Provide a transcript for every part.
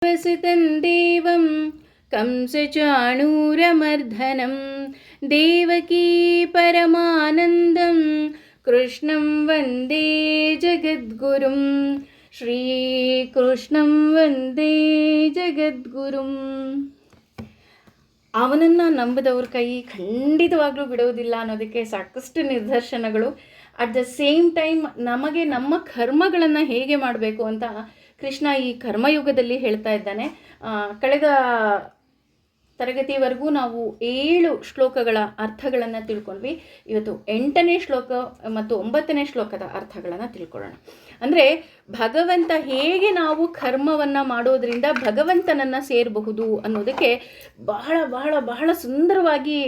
वसितं देवं कंसचाणूरमर्दनं देवकी परमानन्दं कृष्णं वन्दे जगद्गुरुं ಶ್ರೀಕೃಷ್ಣಂ ವಂದೇ ಜಗದ್ಗುರುಂ. ಅವನನ್ನು ನಂಬದವ್ರ ಕೈ ಖಂಡಿತವಾಗ್ಲೂ ಬಿಡೋದಿಲ್ಲ ಅನ್ನೋದಕ್ಕೆ ಸಾಕಷ್ಟು ನಿದರ್ಶನಗಳು. ಅಟ್ ದ ಸೇಮ್ ಟೈಮ್ ನಮಗೆ ನಮ್ಮ ಕರ್ಮಗಳನ್ನು ಹೇಗೆ ಮಾಡಬೇಕು ಅಂತ ಕೃಷ್ಣ ಈ ಕರ್ಮಯುಗದಲ್ಲಿ ಹೇಳ್ತಾ ಇದ್ದಾನೆ. ಕಳೆದ ತರಗತಿವರೆಗೂ ನಾವು 7 ಶ್ಲೋಕಗಳ ಅರ್ಥಗಳನ್ನು ತಿಳ್ಕೊಂಡ್ವಿ. ಇವತ್ತು 8ನೇ ಶ್ಲೋಕ ಮತ್ತು 9ನೇ ಶ್ಲೋಕದ ಅರ್ಥಗಳನ್ನು ತಿಳ್ಕೊಳ್ಳೋಣ. ಅಂದರೆ ಭಗವಂತ ಹೇಗೆ ನಾವು ಕರ್ಮವನ್ನು ಮಾಡೋದ್ರಿಂದ ಭಗವಂತನನ್ನು ಸೇರಬಹುದು ಅನ್ನೋದಕ್ಕೆ ಬಹಳ ಬಹಳ ಬಹಳ ಸುಂದರವಾಗಿ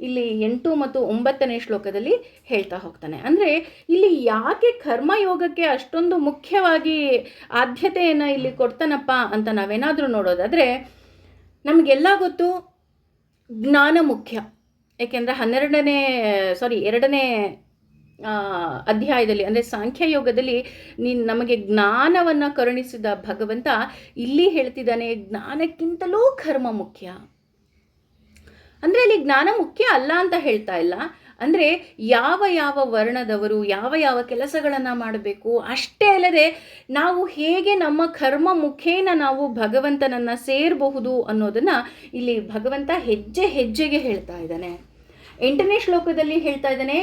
ಇಲ್ಲಿ 8 ಮತ್ತು 9ನೇ ಶ್ಲೋಕದಲ್ಲಿ ಹೇಳ್ತಾ ಹೋಗ್ತಾನೆ. ಅಂದರೆ ಇಲ್ಲಿ ಯಾಕೆ ಕರ್ಮಯೋಗಕ್ಕೆ ಅಷ್ಟೊಂದು ಮುಖ್ಯವಾಗಿ ಆದ್ಯತೆಯನ್ನು ಇಲ್ಲಿ ಕೊಡ್ತಾನಪ್ಪ ಅಂತ ನಾವೇನಾದರೂ ನೋಡೋದಾದರೆ, ನಮಗೆಲ್ಲ ಗೊತ್ತು ಜ್ಞಾನ ಮುಖ್ಯ. ಏಕೆಂದರೆ 2ನೇ ಅಧ್ಯಾಯದಲ್ಲಿ ಅಂದರೆ ಸಾಂಖ್ಯಯೋಗದಲ್ಲಿ ನಮಗೆ ಜ್ಞಾನವನ್ನು ಕರುಣಿಸಿದ ಭಗವಂತ ಇಲ್ಲಿ ಹೇಳ್ತಿದ್ದಾನೆ ಜ್ಞಾನಕ್ಕಿಂತಲೂ ಕರ್ಮ ಮುಖ್ಯ. ಅಂದರೆ ಅಲ್ಲಿ ಜ್ಞಾನ ಮುಖ್ಯ ಅಲ್ಲ ಅಂತ ಹೇಳ್ತಾ ಇಲ್ಲ. ಅಂದರೆ ಯಾವ ಯಾವ ವರ್ಣದವರು ಯಾವ ಯಾವ ಕೆಲಸಗಳನ್ನು ಮಾಡಬೇಕು ಅಷ್ಟೇ ಅಲ್ಲದೆ ನಾವು ಹೇಗೆ ನಮ್ಮ ಕರ್ಮ ಮುಖೇನ ನಾವು ಭಗವಂತನನ್ನು ಸೇರಬಹುದು ಅನ್ನೋದನ್ನು ಇಲ್ಲಿ ಭಗವಂತ ಹೆಜ್ಜೆ ಹೆಜ್ಜೆಗೆ ಹೇಳ್ತಾ ಇದ್ದಾನೆ. 8ನೇ ಶ್ಲೋಕದಲ್ಲಿ ಹೇಳ್ತಾ ಇದ್ದಾನೆ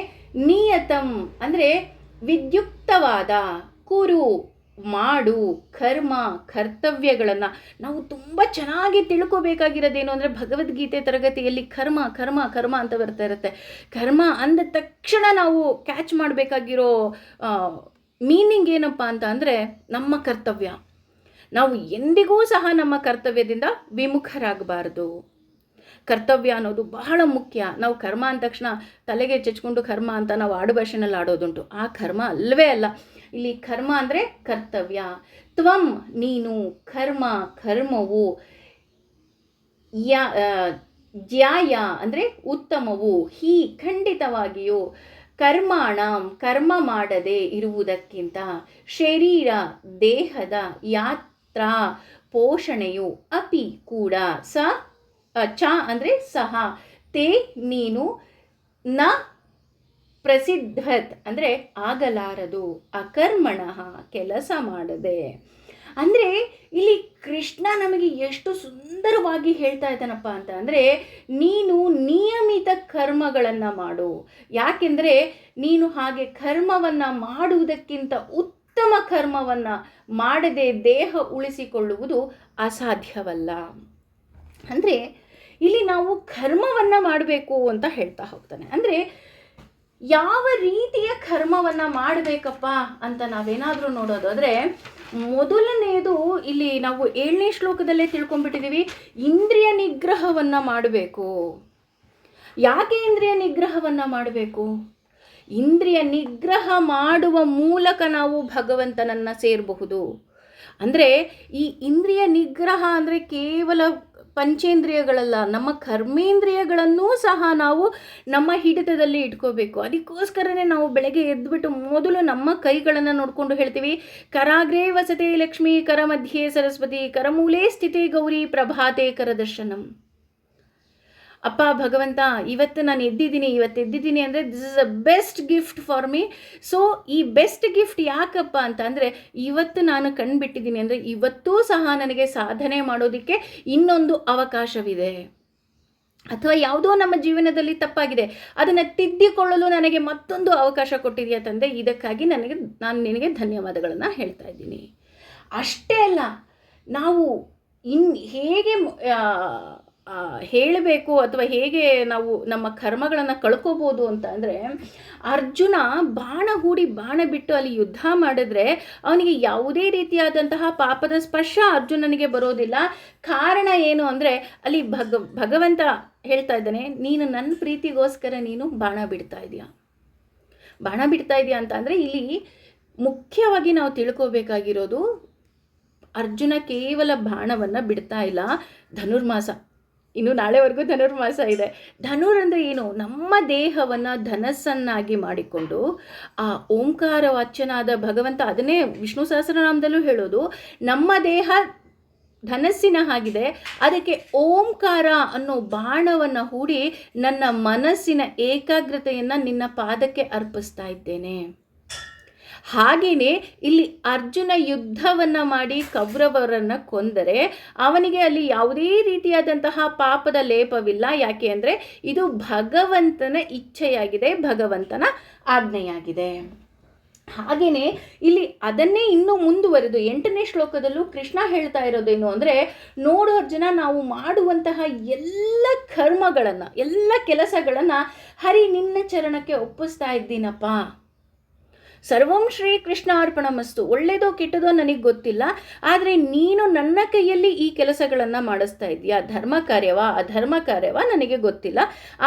ನಿಯತಂ ಅಂದರೆ ವಿದ್ಯುಕ್ತವಾದ ಕುರು ಮಾಡು ಕರ್ಮ ಕರ್ತವ್ಯಗಳನ್ನು ನಾವು ತುಂಬ ಚೆನ್ನಾಗಿ ತಿಳ್ಕೋಬೇಕಾಗಿರೋದೇನು ಅಂದರೆ ಭಗವದ್ಗೀತೆ ತರಗತಿಯಲ್ಲಿ ಕರ್ಮ ಕರ್ಮ ಕರ್ಮ ಅಂತ ಬರ್ತಾ ಇರುತ್ತೆ. ಕರ್ಮ ಅಂದ ತಕ್ಷಣ ನಾವು ಕ್ಯಾಚ್ ಮಾಡಬೇಕಾಗಿರೋ ಮೀನಿಂಗ್ ಏನಪ್ಪ ಅಂತ ಅಂದರೆ ನಮ್ಮ ಕರ್ತವ್ಯ. ನಾವು ಎಂದಿಗೂ ಸಹ ನಮ್ಮ ಕರ್ತವ್ಯದಿಂದ ವಿಮುಖರಾಗಬಾರ್ದು. ಕರ್ತವ್ಯ ಅನ್ನೋದು ಬಹಳ ಮುಖ್ಯ. ನಾವು ಕರ್ಮ ಅಂದ ತಕ್ಷಣ ತಲೆಗೆ ಚಚ್ಕೊಂಡು ಕರ್ಮ ಅಂತ ನಾವು ಆಡು ಭಾಷೆನಲ್ಲಿ ಆಡೋದುಂಟು. ಆ ಕರ್ಮ ಅಲ್ಲವೇ ಅಲ್ಲ. ಇಲ್ಲಿ ಕರ್ಮ ಅಂದರೆ ಕರ್ತವ್ಯ. ತ್ವಂ ನೀನು, ಕರ್ಮ ಕರ್ಮವು, ಜ್ಯಾಯ ಅಂದರೆ ಉತ್ತಮವು, ಹಿ ಖಂಡಿತವಾಗಿಯೂ, ಕರ್ಮಾಣ ಕರ್ಮ ಮಾಡದೆ ಇರುವುದಕ್ಕಿಂತ, ಶರೀರ ದೇಹದ ಯಾತ್ರಾ ಪೋಷಣೆಯು, ಅಪಿ ಕೂಡ, ಚ ಅಂದರೆ ಸಹ, ತೇ ನೀನು, ನ ಪ್ರಸಿದ್ಧತ್ ಅಂದರೆ ಆಗಲಾರದು, ಅಕರ್ಮಣಃ ಕೆಲಸ ಮಾಡದೆ. ಅಂದರೆ ಇಲ್ಲಿ ಕೃಷ್ಣ ನಮಗೆ ಎಷ್ಟು ಸುಂದರವಾಗಿ ಹೇಳ್ತಾ ಇದ್ದಾನಪ್ಪ ಅಂತ ಅಂದರೆ, ನೀನು ನಿಯಮಿತ ಕರ್ಮಗಳನ್ನು ಮಾಡು. ಯಾಕೆಂದರೆ ನೀನು ಹಾಗೆ ಕರ್ಮವನ್ನು ಮಾಡುವುದಕ್ಕಿಂತ ಉತ್ತಮ ಕರ್ಮವನ್ನು ಮಾಡದೆ ದೇಹ ಉಳಿಸಿಕೊಳ್ಳುವುದು ಅಸಾಧ್ಯವಲ್ಲ. ಅಂದರೆ ಇಲ್ಲಿ ನಾವು ಕರ್ಮವನ್ನು ಮಾಡಬೇಕು ಅಂತ ಹೇಳ್ತಾ ಹೋಗ್ತಾನೆ. ಅಂದರೆ ಯಾವ ರೀತಿಯ ಕರ್ಮವನ್ನು ಮಾಡಬೇಕಪ್ಪ ಅಂತ ನಾವೇನಾದರೂ ನೋಡೋದಾದರೆ, ಮೊದಲನೆಯದು ಇಲ್ಲಿ ನಾವು 7ನೇ ಶ್ಲೋಕದಲ್ಲೇ ತಿಳ್ಕೊಂಡ್ಬಿಟ್ಟಿದ್ದೀವಿ, ಇಂದ್ರಿಯ ನಿಗ್ರಹವನ್ನು ಮಾಡಬೇಕು. ಯಾಕೆ ಇಂದ್ರಿಯ ನಿಗ್ರಹವನ್ನು ಮಾಡಬೇಕು? ಇಂದ್ರಿಯ ನಿಗ್ರಹ ಮಾಡುವ ಮೂಲಕ ನಾವು ಭಗವಂತನನ್ನು ಸೇರಬಹುದು. ಅಂದರೆ ಈ ಇಂದ್ರಿಯ ನಿಗ್ರಹ ಅಂದರೆ ಕೇವಲ ಪಂಚೇಂದ್ರಿಯಗಳಲ್ಲ, ನಮ್ಮ ಕರ್ಮೇಂದ್ರಿಯಗಳನ್ನೂ ಸಹ ನಾವು ನಮ್ಮ ಹಿಡಿತದಲ್ಲಿ ಇಟ್ಕೋಬೇಕು. ಅದಕ್ಕೋಸ್ಕರನೇ ನಾವು ಬೆಳಗ್ಗೆ ಎದ್ದುಬಿಟ್ಟು ಮೊದಲು ನಮ್ಮ ಕೈಗಳನ್ನು ನೋಡಿಕೊಂಡು ಹೇಳ್ತೀವಿ, ಕರಾಗ್ರೇ ವಸತೆ ಲಕ್ಷ್ಮೀ, ಕರ ಮಧ್ಯೆ ಸರಸ್ವತಿ, ಕರಮೂಲೇ ಸ್ಥಿತಿ ಗೌರಿ, ಪ್ರಭಾತೆ ಕರದರ್ಶನಂ. ಅಪ್ಪ ಭಗವಂತ, ಇವತ್ತು ನಾನು ಎದ್ದಿದ್ದೀನಿ ಅಂದರೆ this is a best gift for me. So ಈ ಬೆಸ್ಟ್ ಗಿಫ್ಟ್ ಯಾಕಪ್ಪ ಅಂತ ಅಂದರೆ, ಇವತ್ತು ನಾನು ಕಣ್ಬಿಟ್ಟಿದ್ದೀನಿ ಅಂದರೆ ಇವತ್ತೂ ಸಹ ನನಗೆ ಸಾಧನೆ ಮಾಡೋದಕ್ಕೆ ಇನ್ನೊಂದು ಅವಕಾಶವಿದೆ. ಅಥವಾ ಯಾವುದೋ ನಮ್ಮ ಜೀವನದಲ್ಲಿ ತಪ್ಪಾಗಿದೆ, ಅದನ್ನು ತಿದ್ದಿಕೊಳ್ಳಲು ನನಗೆ ಮತ್ತೊಂದು ಅವಕಾಶ ಕೊಟ್ಟಿದೆಯಾ ತಂದೆ, ಇದಕ್ಕಾಗಿ ನಾನು ನಿನಗೆ ಧನ್ಯವಾದಗಳನ್ನು ಹೇಳ್ತಾ ಇದ್ದೀನಿ. ಅಷ್ಟೇ ಅಲ್ಲ, ನಾವು ಹೇಗೆ ಹೇಳಬೇಕು ಅಥವಾ ಹೇಗೆ ನಾವು ನಮ್ಮ ಕರ್ಮಗಳನ್ನು ಕಳ್ಕೋಬೋದು ಅಂತ ಅಂದರೆ, ಅರ್ಜುನ ಬಾಣ ಹೂಡಿ ಬಾಣ ಬಿಟ್ಟು ಅಲ್ಲಿ ಯುದ್ಧ ಮಾಡಿದ್ರೆ ಅವನಿಗೆ ಯಾವುದೇ ರೀತಿಯಾದಂತಹ ಪಾಪದ ಸ್ಪರ್ಶ ಅರ್ಜುನನಿಗೆ ಬರೋದಿಲ್ಲ. ಕಾರಣ ಏನು ಅಂದರೆ, ಅಲ್ಲಿ ಭಗವಂತ ಹೇಳ್ತಾ ಇದ್ದಾನೆ, ನೀನು ನನ್ನ ಪ್ರೀತಿಗೋಸ್ಕರ ನೀನು ಬಾಣ ಬಿಡ್ತಾ ಇದೆಯಾ ಅಂತ ಅಂದರೆ, ಇಲ್ಲಿ ಮುಖ್ಯವಾಗಿ ನಾವು ತಿಳ್ಕೋಬೇಕಾಗಿರೋದು, ಅರ್ಜುನ ಕೇವಲ ಬಾಣವನ್ನು ಬಿಡ್ತಾ ಇಲ್ಲ. ಧನುರ್ಮಾಸ ಇನ್ನು ನಾಳೆವರೆಗೂ ಧನುರ್ಮಾಸ ಇದೆ. ಧನುರ್ ಅಂದರೆ ಏನು? ನಮ್ಮ ದೇಹವನ್ನು ಧನಸ್ಸನ್ನಾಗಿ ಮಾಡಿಕೊಂಡು ಆ ಓಂಕಾರ ವಾಚ್ಯನಾದ ಭಗವಂತ, ಅದನ್ನೇ ವಿಷ್ಣು ಸಹಸ್ರನಾಮದಲ್ಲೂ ಹೇಳೋದು, ನಮ್ಮ ದೇಹ ಧನಸ್ಸಿನ ಹಾಗಿದೆ. ಅದಕ್ಕೆ ಓಂಕಾರ ಅನ್ನೋ ಬಾಣವನ್ನು ಹೂಡಿ ನನ್ನ ಮನಸ್ಸಿನ ಏಕಾಗ್ರತೆಯನ್ನು ನಿನ್ನ ಪಾದಕ್ಕೆ ಅರ್ಪಿಸ್ತಾ ಇದ್ದೇನೆ. ಹಾಗೆಯೇ ಇಲ್ಲಿ ಅರ್ಜುನ ಯುದ್ಧವನ್ನು ಮಾಡಿ ಕೌರವರನ್ನು ಕೊಂದರೆ ಅವನಿಗೆ ಅಲ್ಲಿ ಯಾವುದೇ ರೀತಿಯಾದಂತಹ ಪಾಪದ ಲೇಪವಿಲ್ಲ. ಯಾಕೆ ಅಂದರೆ ಇದು ಭಗವಂತನ ಇಚ್ಛೆಯಾಗಿದೆ, ಭಗವಂತನ ಆಜ್ಞೆಯಾಗಿದೆ. ಹಾಗೆಯೇ ಇಲ್ಲಿ ಅದನ್ನೇ ಇನ್ನೂ ಮುಂದುವರೆದು 8ನೇ ಶ್ಲೋಕದಲ್ಲೂ ಕೃಷ್ಣ ಹೇಳ್ತಾ ಇರೋದೇನು ಅಂದರೆ, ನೋಡು ಅರ್ಜುನ, ನಾವು ಮಾಡುವಂತಹ ಎಲ್ಲ ಕರ್ಮಗಳನ್ನು, ಎಲ್ಲ ಕೆಲಸಗಳನ್ನು ಹರಿ ನಿನ್ನ ಚರಣಕ್ಕೆ ಒಪ್ಪಿಸ್ತಾ ಇದ್ದೀನಪ್ಪ. ಸರ್ವಂ ಶ್ರೀ ಕೃಷ್ಣ ಅರ್ಪಣಮಸ್ತು. ಒಳ್ಳೆಯದೋ ಕೆಟ್ಟದೋ ನನಗೆ ಗೊತ್ತಿಲ್ಲ, ಆದರೆ ನೀನು ನನ್ನ ಕೈಯಲ್ಲಿ ಈ ಕೆಲಸಗಳನ್ನು ಮಾಡಿಸ್ತಾ ಇದೆಯಾ. ಧರ್ಮ ಕಾರ್ಯವಾ ಅಧರ್ಮ ಕಾರ್ಯವಾ ನನಗೆ ಗೊತ್ತಿಲ್ಲ,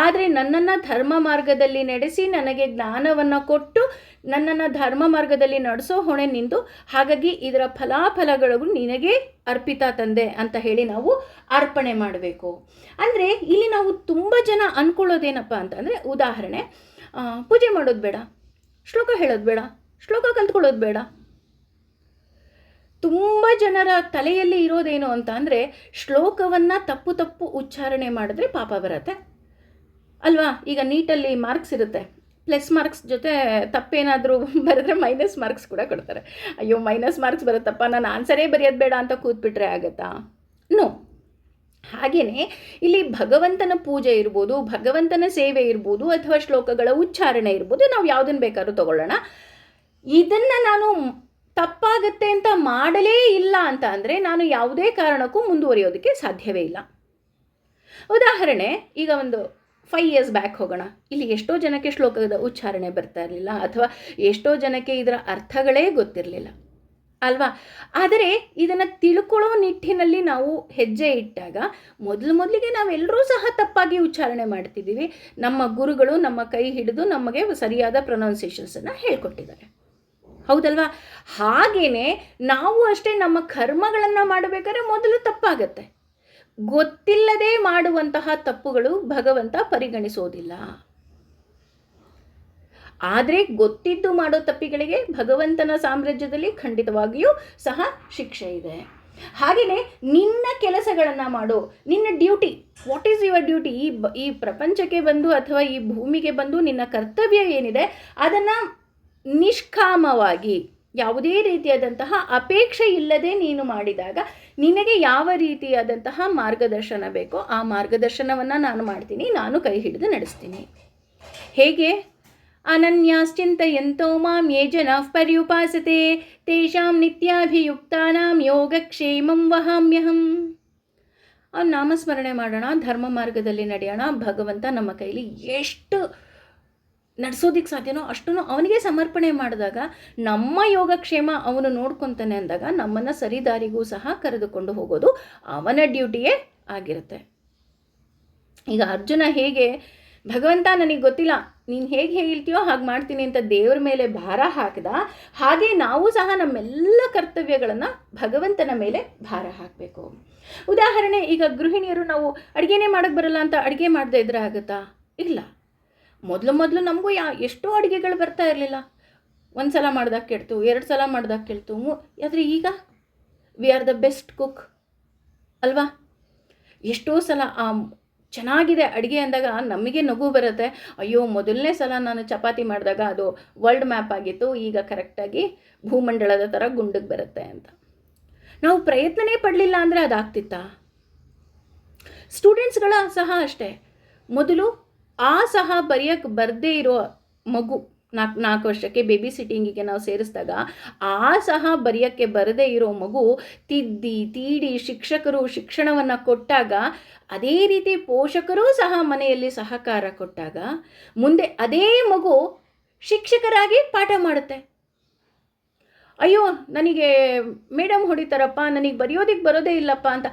ಆದರೆ ನನ್ನನ್ನು ಧರ್ಮ ಮಾರ್ಗದಲ್ಲಿ ನಡೆಸಿ ನನಗೆ ಜ್ಞಾನವನ್ನು ಕೊಟ್ಟು ನನ್ನನ್ನು ಧರ್ಮ ಮಾರ್ಗದಲ್ಲಿ ನಡೆಸೋ ಹೊಣೆ ನಿಂದು. ಹಾಗಾಗಿ ಇದರ ಫಲಾಫಲಗಳು ನಿನಗೆ ಅರ್ಪಿತ ತಂದೆ ಅಂತ ಹೇಳಿ ನಾವು ಅರ್ಪಣೆ ಮಾಡಬೇಕು. ಅಂದರೆ ಇಲ್ಲಿ ನಾವು ತುಂಬ ಜನ ಅಂದ್ಕೊಳ್ಳೋದೇನಪ್ಪ ಅಂತಂದರೆ, ಉದಾಹರಣೆ, ಪೂಜೆ ಮಾಡೋದು ಬೇಡ, ಶ್ಲೋಕ ಹೇಳೋದು ಬೇಡ, ಶ್ಲೋಕ ಕಲ್ತ್ಕೊಳ್ಳೋದು ಬೇಡ. ತುಂಬ ಜನರ ತಲೆಯಲ್ಲಿ ಇರೋದೇನು ಅಂತ ಅಂದರೆ, ಶ್ಲೋಕವನ್ನು ತಪ್ಪು ಉಚ್ಚಾರಣೆ ಮಾಡಿದ್ರೆ ಪಾಪ ಬರುತ್ತೆ ಅಲ್ವಾ. ಈಗ ನೀಟಲ್ಲಿ ಮಾರ್ಕ್ಸ್ ಇರುತ್ತೆ, ಪ್ಲಸ್ ಮಾರ್ಕ್ಸ್ ಜೊತೆ ತಪ್ಪೇನಾದರೂ ಬರೆದ್ರೆ ಮೈನಸ್ ಮಾರ್ಕ್ಸ್ ಕೂಡ ಕೊಡ್ತಾರೆ. ಅಯ್ಯೋ ಮೈನಸ್ ಮಾರ್ಕ್ಸ್ ಬರುತ್ತಪ್ಪ, ನಾನು ಆನ್ಸರೇ ಬರೆಯೋದು ಬೇಡ ಅಂತ ಕೂತ್ಬಿಟ್ರೆ ಆಗುತ್ತಾ? ನೋ. ಹಾಗೆಯೇ ಇಲ್ಲಿ ಭಗವಂತನ ಪೂಜೆ ಇರ್ಬೋದು, ಭಗವಂತನ ಸೇವೆ ಇರ್ಬೋದು, ಅಥವಾ ಶ್ಲೋಕಗಳ ಉಚ್ಚಾರಣೆ ಇರ್ಬೋದು, ನಾವು ಯಾವುದನ್ನು ಬೇಕಾದ್ರೂ ತಗೊಳ್ಳೋಣ. ಇದನ್ನು ನಾನು ತಪ್ಪಾಗತ್ತೆ ಅಂತ ಮಾಡಲೇ ಇಲ್ಲ ಅಂತ ಅಂದರೆ ನಾನು ಯಾವುದೇ ಕಾರಣಕ್ಕೂ ಮುಂದುವರಿಯೋದಕ್ಕೆ ಸಾಧ್ಯವೇ ಇಲ್ಲ. ಉದಾಹರಣೆ, ಈಗ ಒಂದು 5 years ಬ್ಯಾಕ್ ಹೋಗೋಣ. ಇಲ್ಲಿ ಎಷ್ಟೋ ಜನಕ್ಕೆ ಶ್ಲೋಕದ ಉಚ್ಚಾರಣೆ ಬರ್ತಾ ಇರಲಿಲ್ಲ, ಅಥವಾ ಎಷ್ಟೋ ಜನಕ್ಕೆ ಇದರ ಅರ್ಥಗಳೇ ಗೊತ್ತಿರಲಿಲ್ಲ ಅಲ್ವಾ. ಆದರೆ ಇದನ್ನು ತಿಳ್ಕೊಳ್ಳೋ ನಿಟ್ಟಿನಲ್ಲಿ ನಾವು ಹೆಜ್ಜೆ ಇಟ್ಟಾಗ ಮೊದಲಿಗೆ ನಾವೆಲ್ಲರೂ ಸಹ ತಪ್ಪಾಗಿ ಉಚ್ಚಾರಣೆ ಮಾಡ್ತಿದ್ದೀವಿ. ನಮ್ಮ ಗುರುಗಳು ನಮ್ಮ ಕೈ ಹಿಡಿದು ನಮಗೆ ಸರಿಯಾದ ಪ್ರೊನೌನ್ಸಿಯೇಷನ್ಸನ್ನು ಹೇಳ್ಕೊಟ್ಟಿದ್ದಾರೆ, ಹೌದಲ್ವಾ. ಹಾಗೆಯೇ ನಾವು ಅಷ್ಟೇ ನಮ್ಮ ಕರ್ಮಗಳನ್ನು ಮಾಡಬೇಕಾದ್ರೆ ಮೊದಲು ತಪ್ಪಾಗತ್ತೆ. ಗೊತ್ತಿಲ್ಲದೆ ಮಾಡುವಂತಹ ತಪ್ಪುಗಳು ಭಗವಂತ ಪರಿಗಣಿಸೋದಿಲ್ಲ. ಆದರೆ ಗೊತ್ತಿದ್ದು ಮಾಡೋ ತಪ್ಪಿಗಳಿಗೆ ಭಗವಂತನ ಸಾಮ್ರಾಜ್ಯದಲ್ಲಿ ಖಂಡಿತವಾಗಿಯೂ ಸಹ ಶಿಕ್ಷೆ ಇದೆ. ಹಾಗೆಯೇ ನಿನ್ನ ಕೆಲಸಗಳನ್ನು ಮಾಡು, ನಿನ್ನ duty. What is your duty? ಈ ಪ್ರಪಂಚಕ್ಕೆ ಬಂದು ಅಥವಾ ಈ ಭೂಮಿಗೆ ಬಂದು ನಿನ್ನ ಕರ್ತವ್ಯ ಏನಿದೆ ಅದನ್ನು ನಿಷ್ಕಾಮವಾಗಿ, ಯಾವುದೇ ರೀತಿಯಾದಂತಹ ಅಪೇಕ್ಷೆ ಇಲ್ಲದೆ ನೀನು ಮಾಡಿದಾಗ ನಿನಗೆ ಯಾವ ರೀತಿಯಾದಂತಹ ಮಾರ್ಗದರ್ಶನ ಬೇಕೋ ಆ ಮಾರ್ಗದರ್ಶನವನ್ನು ನಾನು ಮಾಡ್ತೀನಿ, ನಾನು ಕೈ ಹಿಡಿದು ನಡೆಸ್ತೀನಿ. ಹೇಗೆ? ಅನನ್ಯಾಶ್ಚಿಂತಯಂತೋ ಮಾಂ ಯೇ ಜನಾಃ ಪರ್ಯುಪಾಸತೆ ತೇಷಾಂ ನಿತ್ಯಾಭಿಯುಕ್ತಾನಾಂ ಯೋಗಕ್ಷೇಮಂ ವಹಾಮ್ಯಹಂ. ಅವ್ನು ನಾಮಸ್ಮರಣೆ ಮಾಡೋಣ, ಧರ್ಮ ಮಾರ್ಗದಲ್ಲಿ ನಡೆಯೋಣ. ಭಗವಂತ ನಮ್ಮ ಕೈಲಿ ಎಷ್ಟು ನಡೆಸೋದಕ್ಕೆ ಸಾಧ್ಯನೋ ಅಷ್ಟನ್ನು ಅವನಿಗೆ ಸಮರ್ಪಣೆ ಮಾಡಿದಾಗ ನಮ್ಮ ಯೋಗಕ್ಷೇಮ ಅವನು ನೋಡ್ಕೊತಾನೆ ಅಂದಾಗ ನಮ್ಮನ್ನು ಸರಿದಾರಿಗೂ ಸಹ ಕರೆದುಕೊಂಡು ಹೋಗೋದು ಅವನ ಡ್ಯೂಟಿಯೇ ಆಗಿರುತ್ತೆ. ಈಗ ಅರ್ಜುನ ಹೇಗೆ ಭಗವಂತ ನನಗೆ ಗೊತ್ತಿಲ್ಲ, ನೀನು ಹೇಗೆ ಹೇಳ್ತೀಯೋ ಹಾಗೆ ಮಾಡ್ತೀನಿ ಅಂತ ದೇವರ ಮೇಲೆ ಭಾರ ಹಾಕಿದ, ಹಾಗೆ ನಾವು ಸಹ ನಮ್ಮೆಲ್ಲ ಕರ್ತವ್ಯಗಳನ್ನು ಭಗವಂತನ ಮೇಲೆ ಭಾರ ಹಾಕಬೇಕು. ಉದಾಹರಣೆ, ಈಗ ಗೃಹಿಣಿಯರು ನಾವು ಅಡುಗೆನೇ ಮಾಡೋಕ್ಕೆ ಬರಲ್ಲ ಅಂತ ಅಡುಗೆ ಮಾಡದೇ ಇದ್ರೆ ಆಗುತ್ತಾ? ಇಲ್ಲ. ಮೊದಲು ನಮಗೂ ಎಷ್ಟೋ ಅಡುಗೆಗಳು ಬರ್ತಾ ಇರಲಿಲ್ಲ. ಒಂದು ಸಲ ಮಾಡ್ದಾಗ ಕೆಡ್ತು, 2 ಸಲ ಮಾಡ್ದಾಗ ಕೆಡ್ತು, ಆದರೆ ಈಗ we are the best cook ಅಲ್ವಾ. ಎಷ್ಟೋ ಸಲ ಚೆನ್ನಾಗಿದೆ ಅಡುಗೆ ಅಂದಾಗ ನಮಗೆ ನಗು ಬರುತ್ತೆ. ಅಯ್ಯೋ, ಮೊದಲನೇ ಸಲ ನಾನು ಚಪಾತಿ ಮಾಡಿದಾಗ ಅದು ವರ್ಲ್ಡ್ ಮ್ಯಾಪ್ ಆಗಿತ್ತು, ಈಗ ಕರೆಕ್ಟಾಗಿ ಭೂಮಂಡಲದ ಥರ ಗುಂಡಿಗೆ ಬರುತ್ತೆ ಅಂತ. ನಾವು ಪ್ರಯತ್ನನೇ ಪಡಲಿಲ್ಲ ಅಂದರೆ ಅದಾಗ್ತಿತ್ತಾ? ಸ್ಟೂಡೆಂಟ್ಸ್ಗಳ ಸಹ ಅಷ್ಟೇ. ಮೊದಲು ಸಹ ಬರೆಯೋಕ್ಕೆ ಬರದೇ ಇರೋ ಮಗು 4 ವರ್ಷಕ್ಕೆ ಬೇಬಿ ಸಿಟ್ಟಿಂಗಿಗೆ ನಾವು ಸೇರಿಸಿದಾಗ ಸಹ ಬರೆಯೋಕ್ಕೆ ಬರದೇ ಇರೋ ಮಗು ತಿದ್ದಿ ತೀಡಿ ಶಿಕ್ಷಕರು ಶಿಕ್ಷಣವನ್ನು ಕೊಟ್ಟಾಗ, ಅದೇ ರೀತಿ ಪೋಷಕರೂ ಸಹ ಮನೆಯಲ್ಲಿ ಸಹಕಾರ ಕೊಟ್ಟಾಗ ಮುಂದೆ ಅದೇ ಮಗು ಶಿಕ್ಷಕರಾಗಿ ಪಾಠ ಮಾಡುತ್ತೆ. ಅಯ್ಯೋ, ನನಗೆ ಮೇಡಮ್ ಹೊಡಿತಾರಪ್ಪ, ನನಗೆ ಬರೆಯೋದಕ್ಕೆ ಬರೋದೇ ಇಲ್ಲಪ್ಪ ಅಂತ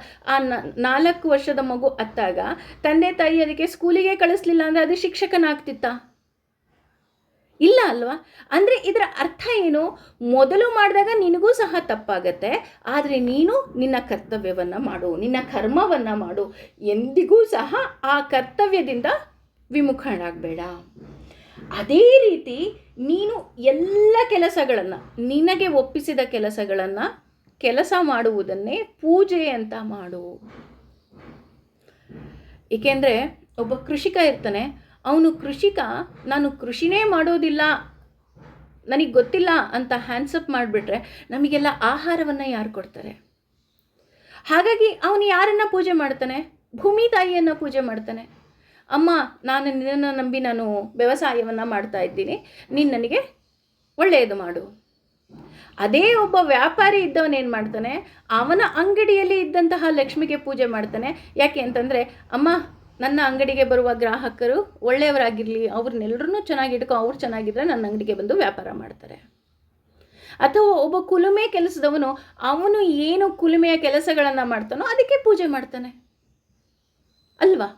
4 ವರ್ಷದ ಮಗು ಅತ್ತಾಗ ತಂದೆ ತಾಯಿ ಅದಕ್ಕೆ ಸ್ಕೂಲಿಗೆ ಕಳಿಸ್ಲಿಲ್ಲ ಅಂದರೆ ಅದು ಶಿಕ್ಷಕನಾಗ್ತಿತ್ತಾ? ಇಲ್ಲ ಅಲ್ವಾ. ಅಂದರೆ ಇದರ ಅರ್ಥ ಏನು? ಮೊದಲು ಮಾಡಿದಾಗ ನಿನಗೂ ಸಹ ತಪ್ಪಾಗತ್ತೆ, ಆದರೆ ನೀನು ನಿನ್ನ ಕರ್ತವ್ಯವನ್ನು ಮಾಡು, ನಿನ್ನ ಕರ್ಮವನ್ನು ಮಾಡು. ಎಂದಿಗೂ ಸಹ ಆ ಕರ್ತವ್ಯದಿಂದ ವಿಮುಖನಾಗಬೇಡ. ಅದೇ ರೀತಿ ನೀನು ಎಲ್ಲ ಕೆಲಸಗಳನ್ನು, ನಿನಗೆ ಒಪ್ಪಿಸಿದ ಕೆಲಸಗಳನ್ನು ಕೆಲಸ ಮಾಡುವುದನ್ನೇ ಪೂಜೆ ಅಂತ ಮಾಡು. ಏಕೆಂದರೆ ಒಬ್ಬ ಕೃಷಿಕ ಇರ್ತಾನೆ, ಅವನು ಕೃಷಿಕ ನಾನು ಕೃಷಿನೇ ಮಾಡೋದಿಲ್ಲ, ನನಗೆ ಗೊತ್ತಿಲ್ಲ ಅಂತ ಹ್ಯಾಂಡ್ಸಪ್ ಮಾಡಿಬಿಟ್ರೆ ನಮಗೆಲ್ಲ ಆಹಾರವನ್ನು ಯಾರು ಕೊಡ್ತಾರೆ? ಹಾಗಾಗಿ ಅವನು ಯಾರನ್ನು ಪೂಜೆ ಮಾಡ್ತಾನೆ? ಭೂಮಿ ತಾಯಿಯನ್ನು ಪೂಜೆ ಮಾಡ್ತಾನೆ. ಅಮ್ಮ, ನಾನು ನಿನ್ನನ್ನು ನಂಬಿ ನಾನು ವ್ಯವಸಾಯವನ್ನು ಮಾಡ್ತಾ ಇದ್ದೀನಿ, ನೀನು ನನಗೆ ಒಳ್ಳೆಯದು ಮಾಡು. ಅದೇ ಒಬ್ಬ ವ್ಯಾಪಾರಿ ಇದ್ದವನೇನು ಮಾಡ್ತಾನೆ? ಅವನ ಅಂಗಡಿಯಲ್ಲಿ ಇದ್ದಂತಹ ಲಕ್ಷ್ಮಿಗೆ ಪೂಜೆ ಮಾಡ್ತಾನೆ. ಯಾಕೆ ಅಂತಂದರೆ, ಅಮ್ಮ, ನನ್ನ ಅಂಗಡಿಗೆ ಬರುವ ಗ್ರಾಹಕರು ಒಳ್ಳೆಯವರಾಗಿರಲಿ, ಅವ್ರನ್ನೆಲ್ಲರೂ ಚೆನ್ನಾಗಿಟ್ಕೊ, ಅವ್ರು ಚೆನ್ನಾಗಿದ್ದರೆ ನನ್ನ ಅಂಗಡಿಗೆ ಬಂದು ವ್ಯಾಪಾರ ಮಾಡ್ತಾರೆ. ಅಥವಾ ಒಬ್ಬ ಕುಲುಮೆ ಕೆಲಸದವನು ಅವನು ಏನು ಕುಲುಮೆಯ ಕೆಲಸಗಳನ್ನು ಮಾಡ್ತಾನೋ ಅದಕ್ಕೆ ಪೂಜೆ ಮಾಡ್ತಾನೆ ಅಲ್ವಾ?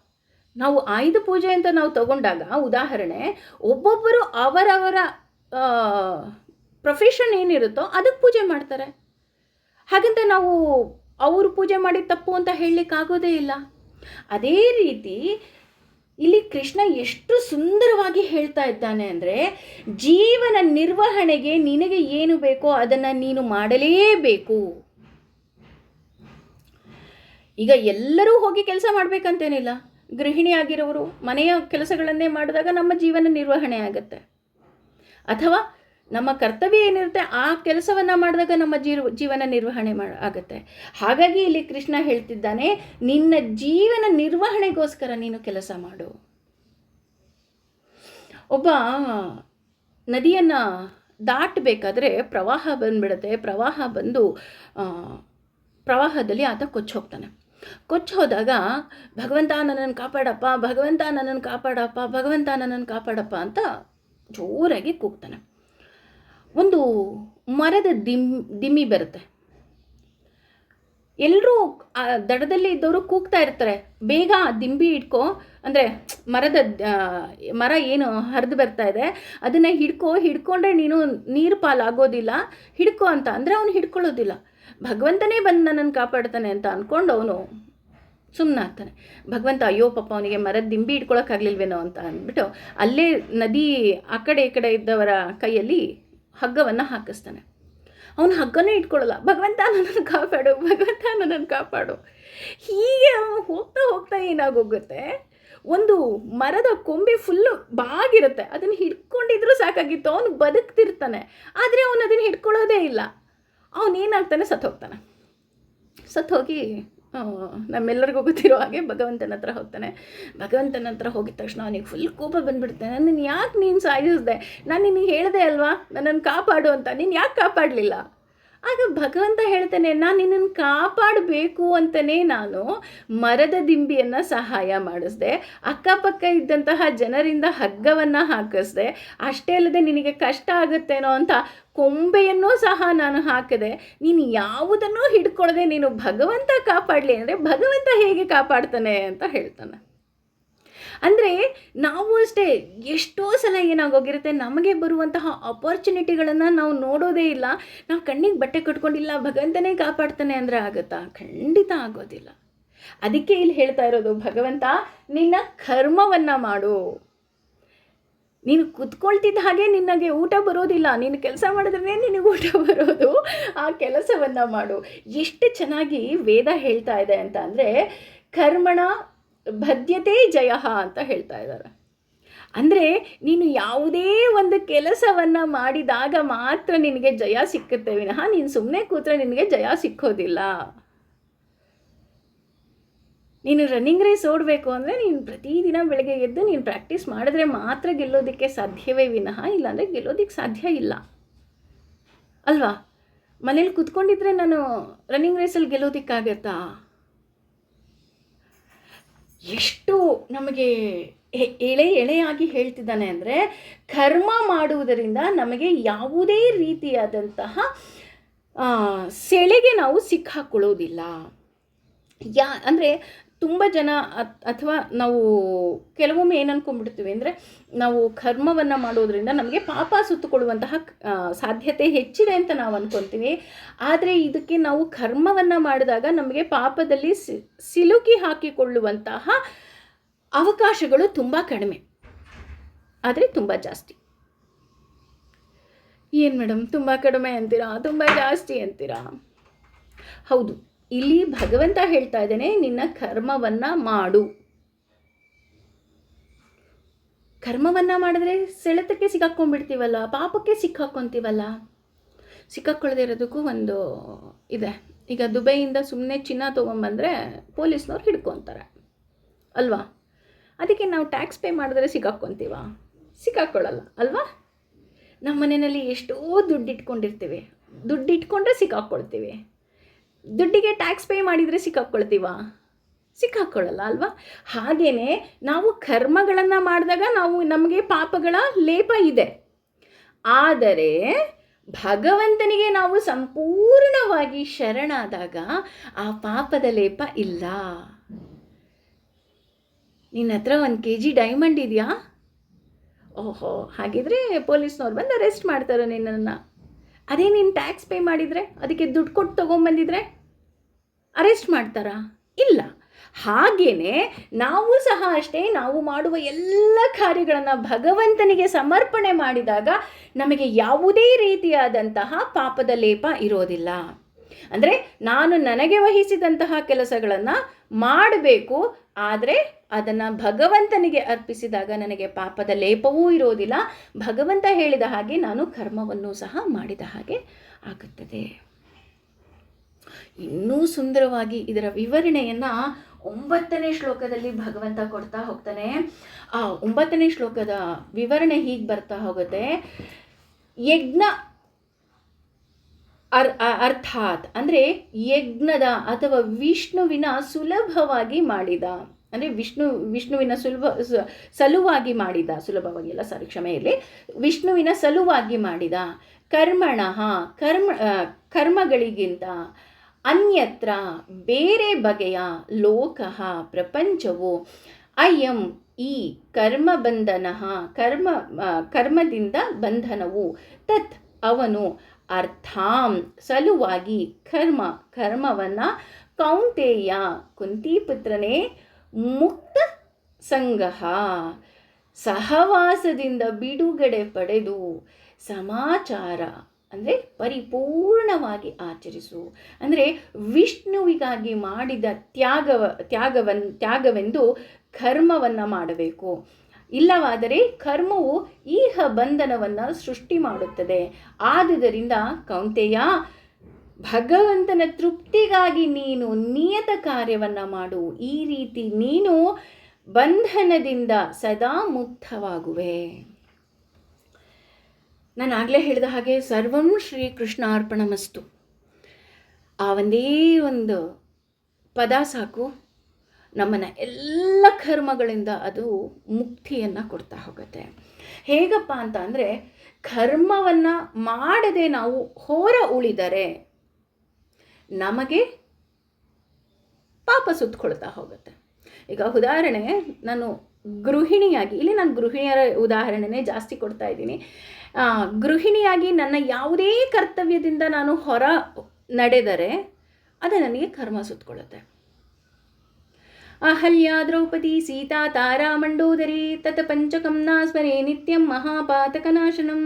ನಾವು ಆಯುಧ ಪೂಜೆ ಅಂತ ನಾವು ತಗೊಂಡಾಗ ಉದಾಹರಣೆ, ಒಬ್ಬೊಬ್ಬರು ಅವರವರ ಪ್ರೊಫೆಷನ್ ಏನಿರುತ್ತೋ ಅದಕ್ಕೆ ಪೂಜೆ ಮಾಡ್ತಾರೆ. ಹಾಗಂತ ನಾವು ಅವರು ಪೂಜೆ ಮಾಡಿ ತಪ್ಪು ಅಂತ ಹೇಳಲಿಕ್ಕಾಗೋದೇ ಇಲ್ಲ. ಅದೇ ರೀತಿ ಇಲ್ಲಿ ಕೃಷ್ಣ ಎಷ್ಟು ಸುಂದರವಾಗಿ ಹೇಳ್ತಾ ಇದ್ದಾನೆ ಅಂದರೆ, ಜೀವನ ನಿರ್ವಹಣೆಗೆ ನಿನಗೆ ಏನು ಬೇಕೋ ಅದನ್ನು ನೀನು ಮಾಡಲೇಬೇಕು. ಈಗ ಎಲ್ಲರೂ ಹೋಗಿ ಕೆಲಸ ಮಾಡಬೇಕಂತೇನಿಲ್ಲ. ಗೃಹಿಣಿಯಾಗಿರೋರು ಮನೆಯ ಕೆಲಸಗಳನ್ನೇ ಮಾಡಿದಾಗ ನಮ್ಮ ಜೀವನ ನಿರ್ವಹಣೆ ಆಗುತ್ತೆ. ಅಥವಾ ನಮ್ಮ ಕರ್ತವ್ಯ ಏನಿರುತ್ತೆ ಆ ಕೆಲಸವನ್ನು ಮಾಡಿದಾಗ ನಮ್ಮ ಜೀವನ ನಿರ್ವಹಣೆ ಆಗುತ್ತೆ. ಹಾಗಾಗಿ ಇಲ್ಲಿ ಕೃಷ್ಣ ಹೇಳ್ತಿದ್ದಾನೆ, ನಿನ್ನ ಜೀವನ ನಿರ್ವಹಣೆಗೋಸ್ಕರ ನೀನು ಕೆಲಸ ಮಾಡು. ಒಬ್ಬ ನದಿಯನ್ನು ದಾಟಬೇಕಾದ್ರೆ ಪ್ರವಾಹ ಬಂದುಬಿಡುತ್ತೆ. ಪ್ರವಾಹ ಬಂದು ಪ್ರವಾಹದಲ್ಲಿ ಆತ ಕೊಚ್ಚೋಗ್ತಾನೆ. ಕೊಚ್ಚೋದಾಗ ಭಗವಂತ ನನ್ನನ್ನು ಕಾಪಾಡಪ್ಪ, ಭಗವಂತ ನನ್ನನ್ನು ಕಾಪಾಡಪ್ಪ, ಭಗವಂತ ನನ್ನನ್ನು ಕಾಪಾಡಪ್ಪ ಅಂತ ಜೋರಾಗಿ ಕೂಗ್ತಾನೆ. ಒಂದು ಮರದ ದಿಮ್ಮಿ ಬರುತ್ತೆ. ಎಲ್ಲರೂ ಆ ದಡದಲ್ಲಿ ಇದ್ದವರು ಕೂಗ್ತಾ ಇರ್ತಾರೆ, ಬೇಗ ದಿಂಬಿ ಹಿಡ್ಕೊ, ಅಂದರೆ ಮರ ಏನು ಹರಿದು ಬರ್ತಾ ಇದೆ ಅದನ್ನು ಹಿಡ್ಕೊಂಡ್ರೆ ನೀನು ನೀರು ಪಾಲಾಗೋದಿಲ್ಲ, ಹಿಡ್ಕೊ ಅಂತ ಅಂದರೆ ಅವನು ಹಿಡ್ಕೊಳ್ಳೋದಿಲ್ಲ. ಭಗವಂತನೇ ಬಂದು ನನ್ನನ್ನು ಕಾಪಾಡ್ತಾನೆ ಅಂತ ಅಂದ್ಕೊಂಡು ಅವನು ಸುಮ್ಮನಾಗ್ತಾನೆ. ಭಗವಂತ ಅಯ್ಯೋ ಪಾಪ ಅವನಿಗೆ ಮರದ ದಿಂಬಿ ಹಿಡ್ಕೊಳಕ್ಕಾಗಲಿಲ್ವೇನೋ ಅಂತ ಅಂದ್ಬಿಟ್ಟು ಅಲ್ಲೇ ನದಿ ಆ ಕಡೆ ಈ ಕಡೆ ಇದ್ದವರ ಕೈಯಲ್ಲಿ ಹಗ್ಗವನ್ನು ಹಾಕಿಸ್ತಾನೆ. ಅವನು ಹಗ್ಗನೇ ಇಟ್ಕೊಳ್ಳಲ್ಲ, ಭಗವಂತ ನನ್ನನ್ನು ಕಾಪಾಡು, ಭಗವಂತ ನನ್ನನ್ನು ಕಾಪಾಡು. ಹೀಗೆ ಅವನು ಹೋಗ್ತಾ ಹೋಗ್ತಾ ಏನಾಗೋಗುತ್ತೆ, ಒಂದು ಮರದ ಕೊಂಬೆ ಫುಲ್ಲು ಬಾಗಿರುತ್ತೆ, ಅದನ್ನು ಹಿಡ್ಕೊಂಡಿದ್ರೂ ಸಾಕಾಗಿತ್ತು, ಅವನು ಬದುಕ್ತಿರ್ತಾನೆ. ಆದರೆ ಅವನು ಅದನ್ನು ಹಿಡ್ಕೊಳ್ಳೋದೇ ಇಲ್ಲ. ಅವನೇನಾಗ್ತಾನೆ, ಸತ್ತೋಗಿ ನಮ್ಮೆಲ್ಲರಿಗೂ ಗೊತ್ತಿರೋ ಹಾಗೆ ಭಗವಂತನ ಹತ್ರ ಹೋಗ್ತಾನೆ. ಭಗವಂತನ ಹತ್ರ ಹೋಗಿದ ತಕ್ಷಣ ಅವನಿಗೆ ಫುಲ್ ಕೋಪ ಬಂದುಬಿಡುತ್ತೆ. ನನ್ನನ್ನು ಯಾಕೆ ನೀನು ಸಾಯಿಸಿದೆ? ನಾನು ನಿನಗೆ ಹೇಳಿದೆ ಅಲ್ವಾ ನನ್ನನ್ನು ಕಾಪಾಡು ಅಂತ, ನೀನು ಯಾಕೆ ಕಾಪಾಡಲಿಲ್ಲ? ಆಗ ಭಗವಂತ ಹೇಳ್ತಾನೆ, ನಾನು ನಿನ್ನನ್ನು ಕಾಪಾಡಬೇಕು ಅಂತಲೇ ನಾನು ಮರದ ದಿಂಬಿಯನ್ನು ಸಹಾಯ ಮಾಡಿಸ್ದೆ, ಅಕ್ಕಪಕ್ಕ ಇದ್ದಂತಹ ಜನರಿಂದ ಹಗ್ಗವನ್ನು ಹಾಕಿಸ್ದೆ, ಅಷ್ಟೇ ಅಲ್ಲದೆ ನಿನಗೆ ಕಷ್ಟ ಆಗುತ್ತೇನೋ ಅಂತ ಕೊಂಬೆಯನ್ನೂ ಸಹ ನಾನು ಹಾಕಿದೆ. ನೀನು ಯಾವುದನ್ನೂ ಹಿಡ್ಕೊಳ್ಳದೆ ನೀನು ಭಗವಂತ ಕಾಪಾಡಲಿ ಅಂದರೆ ಭಗವಂತ ಹೇಗೆ ಕಾಪಾಡ್ತಾನೆ ಅಂತ ಹೇಳ್ತಾನೆ. ಅಂದರೆ ನಾವು ಅಷ್ಟೇ ಎಷ್ಟೋ ಸಲ ಏನಾಗೋಗಿರುತ್ತೆ, ನಮಗೆ ಬರುವಂತಹ ಅಪರ್ಚುನಿಟಿಗಳನ್ನು ನಾವು ನೋಡೋದೇ ಇಲ್ಲ. ನಾವು ಕಣ್ಣಿಗೆ ಬಟ್ಟೆ ಕಟ್ಕೊಂಡಿಲ್ಲ, ಭಗವಂತನೇ ಕಾಪಾಡ್ತಾನೆ ಅಂದರೆ ಆಗುತ್ತಾ? ಖಂಡಿತ ಆಗೋದಿಲ್ಲ. ಅದಕ್ಕೆ ಇಲ್ಲಿ ಹೇಳ್ತಾ ಇರೋದು, ಭಗವಂತ ನಿನ್ನ ಕರ್ಮವನ್ನು ಮಾಡು. ನೀನು ಕುತ್ಕೊಳ್ತಿದ್ದ ಹಾಗೆ ನಿನಗೆ ಊಟ ಬರೋದಿಲ್ಲ, ನೀನು ಕೆಲಸ ಮಾಡಿದ್ರೆ ನಿನಗೆ ಊಟ ಬರೋದು. ಆ ಕೆಲಸವನ್ನು ಮಾಡು. ಎಷ್ಟು ಚೆನ್ನಾಗಿ ವೇದ ಹೇಳ್ತಾ ಇದೆ ಅಂತ ಅಂದರೆ, ಕರ್ಮಣ ಬದ್ಧತೆ ಜಯ ಅಂತ ಹೇಳ್ತಾ ಇದ್ದಾರೆ. ಅಂದರೆ ನೀನು ಯಾವುದೇ ಒಂದು ಕೆಲಸವನ್ನು ಮಾಡಿದಾಗ ಮಾತ್ರ ನಿನಗೆ ಜಯ ಸಿಕ್ಕುತ್ತೆ ವಿನಃ ನೀನು ಸುಮ್ಮನೆ ಕೂತ್ರೆ ನಿನಗೆ ಜಯ ಸಿಕ್ಕೋದಿಲ್ಲ. ನೀನು ರನ್ನಿಂಗ್ ರೇಸ್ ಓಡಬೇಕು ಅಂದರೆ ನೀನು ಪ್ರತಿದಿನ ಬೆಳಗ್ಗೆ ಎದ್ದು ನೀನು ಪ್ರಾಕ್ಟೀಸ್ ಮಾಡಿದ್ರೆ ಮಾತ್ರ ಗೆಲ್ಲೋದಕ್ಕೆ ಸಾಧ್ಯವೇ ವಿನಃ ಇಲ್ಲಾಂದರೆ ಗೆಲ್ಲೋದಕ್ಕೆ ಸಾಧ್ಯ ಇಲ್ಲ ಅಲ್ವಾ? ಮನೇಲಿ ಕೂತ್ಕೊಂಡಿದ್ರೆ ನಾನು ರನ್ನಿಂಗ್ ರೇಸಲ್ಲಿ ಗೆಲ್ಲೋದಕ್ಕಾಗತ್ತಾ? ಎಷ್ಟು ನಮಗೆ ಎಳೆಯಾಗಿ ಹೇಳ್ತಿದ್ದಾನೆ ಅಂದರೆ, ಕರ್ಮ ಮಾಡುವುದರಿಂದ ನಮಗೆ ಯಾವುದೇ ರೀತಿಯಾದಂತಹ ಸೆಳೆಗೆ ನಾವು ಸಿಕ್ಕಾಕೊಳ್ಳೋದಿಲ್ಲ. ಅಂದರೆ ತುಂಬ ಜನ ಅಥವಾ ನಾವು ಕೆಲವೊಮ್ಮೆ ಏನು ಅಂದ್ಕೊಂಡ್ಬಿಡ್ತೀವಿ ಅಂದರೆ, ನಾವು ಕರ್ಮವನ್ನು ಮಾಡೋದ್ರಿಂದ ನಮಗೆ ಪಾಪ ಸುತ್ತುಕೊಳ್ಳುವಂತಹ ಸಾಧ್ಯತೆ ಹೆಚ್ಚಿದೆ ಅಂತ ನಾವು ಅಂದ್ಕೊತೀವಿ. ಆದರೆ ಇದಕ್ಕೆ ನಾವು ಕರ್ಮವನ್ನು ಮಾಡಿದಾಗ ನಮಗೆ ಪಾಪದಲ್ಲಿ ಸಿಲುಕಿ ಹಾಕಿಕೊಳ್ಳುವಂತಹ ಅವಕಾಶಗಳು ತುಂಬ ಕಡಿಮೆ, ಆದರೆ ತುಂಬ ಜಾಸ್ತಿ. ಏನು ಮೇಡಮ್ ತುಂಬ ಕಡಿಮೆ ಅಂತೀರಾ, ತುಂಬ ಜಾಸ್ತಿ ಅಂತೀರಾ? ಹೌದು, ಇಲ್ಲಿ ಭಗವಂತ ಹೇಳ್ತಾ ಇದ್ದಾನೆ, ನಿನ್ನ ಕರ್ಮವನ್ನು ಮಾಡು. ಕರ್ಮವನ್ನು ಮಾಡಿದ್ರೆ ಸೆಳೆತಕ್ಕೆ ಸಿಕ್ಕಾಕ್ಕೊಂಡ್ಬಿಡ್ತೀವಲ್ಲ, ಪಾಪಕ್ಕೆ ಸಿಕ್ಕಾಕ್ಕೊಂತೀವಲ್ಲ. ಸಿಕ್ಕಾಕ್ಕೊಳ್ಳದೆ ಇರೋದಕ್ಕೂ ಒಂದು ಇದೆ. ಈಗ ದುಬೈಯಿಂದ ಸುಮ್ಮನೆ ಚಿನ್ನ ತೊಗೊಂಬಂದರೆ ಪೊಲೀಸ್ನವ್ರು ಹಿಡ್ಕೊತಾರೆ ಅಲ್ವಾ? ಅದಕ್ಕೆ ನಾವು ಟ್ಯಾಕ್ಸ್ ಪೇ ಮಾಡಿದ್ರೆ ಸಿಕ್ಕಾಕ್ಕೊಂತೀವ? ಸಿಕ್ಕಾಕ್ಕೊಳ್ಳಲ್ಲ ಅಲ್ವಾ? ನಮ್ಮ ಮನೆಯಲ್ಲಿ ಎಷ್ಟೋ ದುಡ್ಡು ಇಟ್ಕೊಂಡಿರ್ತೀವಿ, ದುಡ್ಡು ಇಟ್ಕೊಂಡ್ರೆ ಸಿಕ್ಕಾಕ್ಕೊಳ್ತೀವಿ. ದುಡ್ಡಿಗೆ ಟ್ಯಾಕ್ಸ್ ಪೇ ಮಾಡಿದರೆ ಸಿಕ್ಕಾಕ್ಕೊಳ್ತೀವ? ಸಿಕ್ಕಾಕ್ಕೊಳ್ಳಲ್ಲ ಅಲ್ವಾ? ಹಾಗೆಯೇ ನಾವು ಕರ್ಮಗಳನ್ನು ಮಾಡಿದಾಗ ನಮಗೆ ಪಾಪಗಳ ಲೇಪ ಇದೆ. ಆದರೆ ಭಗವಂತನಿಗೆ ನಾವು ಸಂಪೂರ್ಣವಾಗಿ ಶರಣಾದಾಗ ಆ ಪಾಪದ ಲೇಪ ಇಲ್ಲ. ನಿನ್ನ ಹತ್ರ 1 kg ಡೈಮಂಡ್ ಇದೆಯಾ? ಓಹೋ, ಹಾಗಿದ್ರೆ ಪೊಲೀಸ್ನವ್ರು ಬಂದು ಅರೆಸ್ಟ್ ಮಾಡ್ತಾರೆ ನಿನ್ನನ್ನು. ಅದೇ ನೀನು ಟ್ಯಾಕ್ಸ್ ಪೇ ಮಾಡಿದರೆ, ಅದಕ್ಕೆ ದುಡ್ಡು ಕೊಟ್ಟು ತೊಗೊಂಬಂದಿದ್ರೆ ಅರೆಸ್ಟ್ ಮಾಡ್ತಾರಾ? ಇಲ್ಲ. ಹಾಗೆಯೇ ನಾವು ಸಹ ಅಷ್ಟೇ, ನಾವು ಮಾಡುವ ಎಲ್ಲ ಕಾರ್ಯಗಳನ್ನು ಭಗವಂತನಿಗೆ ಸಮರ್ಪಣೆ ಮಾಡಿದಾಗ ನಮಗೆ ಯಾವುದೇ ರೀತಿಯಾದಂತಹ ಪಾಪದ ಲೇಪ ಇರೋದಿಲ್ಲ. ಅಂದರೆ ನಾನು ನನಗೆ ವಹಿಸಿದಂತಹ ಕೆಲಸಗಳನ್ನು ಮಾಡಬೇಕು, ಆದರೆ ಅದನ್ನು ಭಗವಂತನಿಗೆ ಅರ್ಪಿಸಿದಾಗ ನನಗೆ ಪಾಪದ ಲೇಪವೂ ಇರೋದಿಲ್ಲ. ಭಗವಂತ ಹೇಳಿದ ಹಾಗೆ ನಾನು ಕರ್ಮವನ್ನು ಸಹ ಮಾಡಿದ ಹಾಗೆ ಆಗುತ್ತದೆ. ಇನ್ನೂ ಸುಂದರವಾಗಿ ಇದರ ವಿವರಣೆಯನ್ನು 9ನೇ ಶ್ಲೋಕದಲ್ಲಿ ಭಗವಂತ ಕೊಡ್ತಾ ಹೋಗ್ತಾನೆ. ಆ 9ನೇ ಶ್ಲೋಕದ ವಿವರಣೆ ಹೀಗೆ ಬರ್ತಾ ಹೋಗುತ್ತೆ. ಯಜ್ಞ ಅರ್ಥಾತ್ ಅಂದರೆ ಯಜ್ಞದ ಅಥವಾ ವಿಷ್ಣುವಿನ ಸುಲಭವಾಗಿ ಮಾಡಿದ, ಅಂದರೆ ವಿಷ್ಣುವಿನ ಸಲುವಾಗಿ ಮಾಡಿದ, ಸುಲಭವಾಗಿ ಅಲ್ಲ, ಸಾರಿ ಕ್ಷಮೆ ಇರಲಿ, ವಿಷ್ಣುವಿನ ಸಲುವಾಗಿ ಮಾಡಿದ ಕರ್ಮಗಳಿಗಿಂತ ಅನ್ಯತ್ರ ಬೇರೆ ಬಗೆಯ ಲೋಕಃ ಪ್ರಪಂಚವು ಅಯಂ ಈ ಕರ್ಮಬಂಧನ ಕರ್ಮದಿಂದ ಬಂಧನವು ತತ್ ಅವನು ಅರ್ಥಾಂ ಸಲುವಾಗಿ ಕರ್ಮವನ್ನು ಕೌಂತೆಯ ಕುಂತಿಪುತ್ರನೇ ಮುಕ್ತ ಸಂಗಹ ಸಹವಾಸದಿಂದ ಬಿಡುಗಡೆ ಪಡೆದು ಸಮಾಚಾರ ಅಂದರೆ ಪರಿಪೂರ್ಣವಾಗಿ ಆಚರಿಸು. ಅಂದರೆ ವಿಷ್ಣುವಿಗಾಗಿ ಮಾಡಿದ ತ್ಯಾಗವೆಂದು ಕರ್ಮವನ್ನು ಮಾಡಬೇಕು. ಇಲ್ಲವಾದರೆ ಕರ್ಮವು ಈಹ ಬಂಧನವನ್ನು ಸೃಷ್ಟಿ ಮಾಡುತ್ತದೆ. ಆದುದರಿಂದ ಕೌಂತೆಯ, ಭಗವಂತನ ತೃಪ್ತಿಗಾಗಿ ನೀನು ನಿಯತ ಕಾರ್ಯವನ್ನು ಮಾಡು. ಈ ರೀತಿ ನೀನು ಬಂಧನದಿಂದ ಸದಾ ಮುಕ್ತವಾಗುವೆ. ನಾನು ಆಗಲೇ ಹೇಳಿದ ಹಾಗೆ ಸರ್ವಂ ಶ್ರೀ ಕೃಷ್ಣಾರ್ಪಣಮಸ್ತು. ಆ ಒಂದೇ ಒಂದು ಪದ ಸಾಕು, ನಮ್ಮನ್ನು ಎಲ್ಲ ಕರ್ಮಗಳಿಂದ ಅದು ಮುಕ್ತಿಯನ್ನು ಕೊಡ್ತಾ ಹೋಗುತ್ತೆ. ಹೇಗಪ್ಪ ಅಂತ ಅಂದರೆ, ಕರ್ಮವನ್ನು ಮಾಡದೆ ನಾವು ಹೊರ ಉಳಿದರೆ ನಮಗೆ ಪಾಪ ಸುತ್ತಕೊಳ್ತಾ ಹೋಗುತ್ತೆ. ಈಗ ಉದಾಹರಣೆ, ನಾನು ಗೃಹಿಣಿಯಾಗಿ, ಇಲ್ಲಿ ನಾನು ಗೃಹಿಣಿಯರ ಉದಾಹರಣೆನೇ ಜಾಸ್ತಿ ಕೊಡ್ತಾ ಇದ್ದೀನಿ. ಗೃಹಿಣಿಯಾಗಿ ನನ್ನ ಯಾವುದೇ ಕರ್ತವ್ಯದಿಂದ ನಾನು ಹೊರ ನಡೆದರೆ ಅದು ನನಗೆ ಕರ್ಮ ಸುತ್ತಕೊಳ್ಳುತ್ತೆ. ಅಹಲ್ಯ ದ್ರೌಪದಿ ಸೀತಾ ತಾರಾ ಮಂಡೋದರಿ ತತ ಪಂಚಕಂನ ಸ್ಮರೆ ನಿತ್ಯಂ ಮಹಾಪಾತಕನಾಶನಂ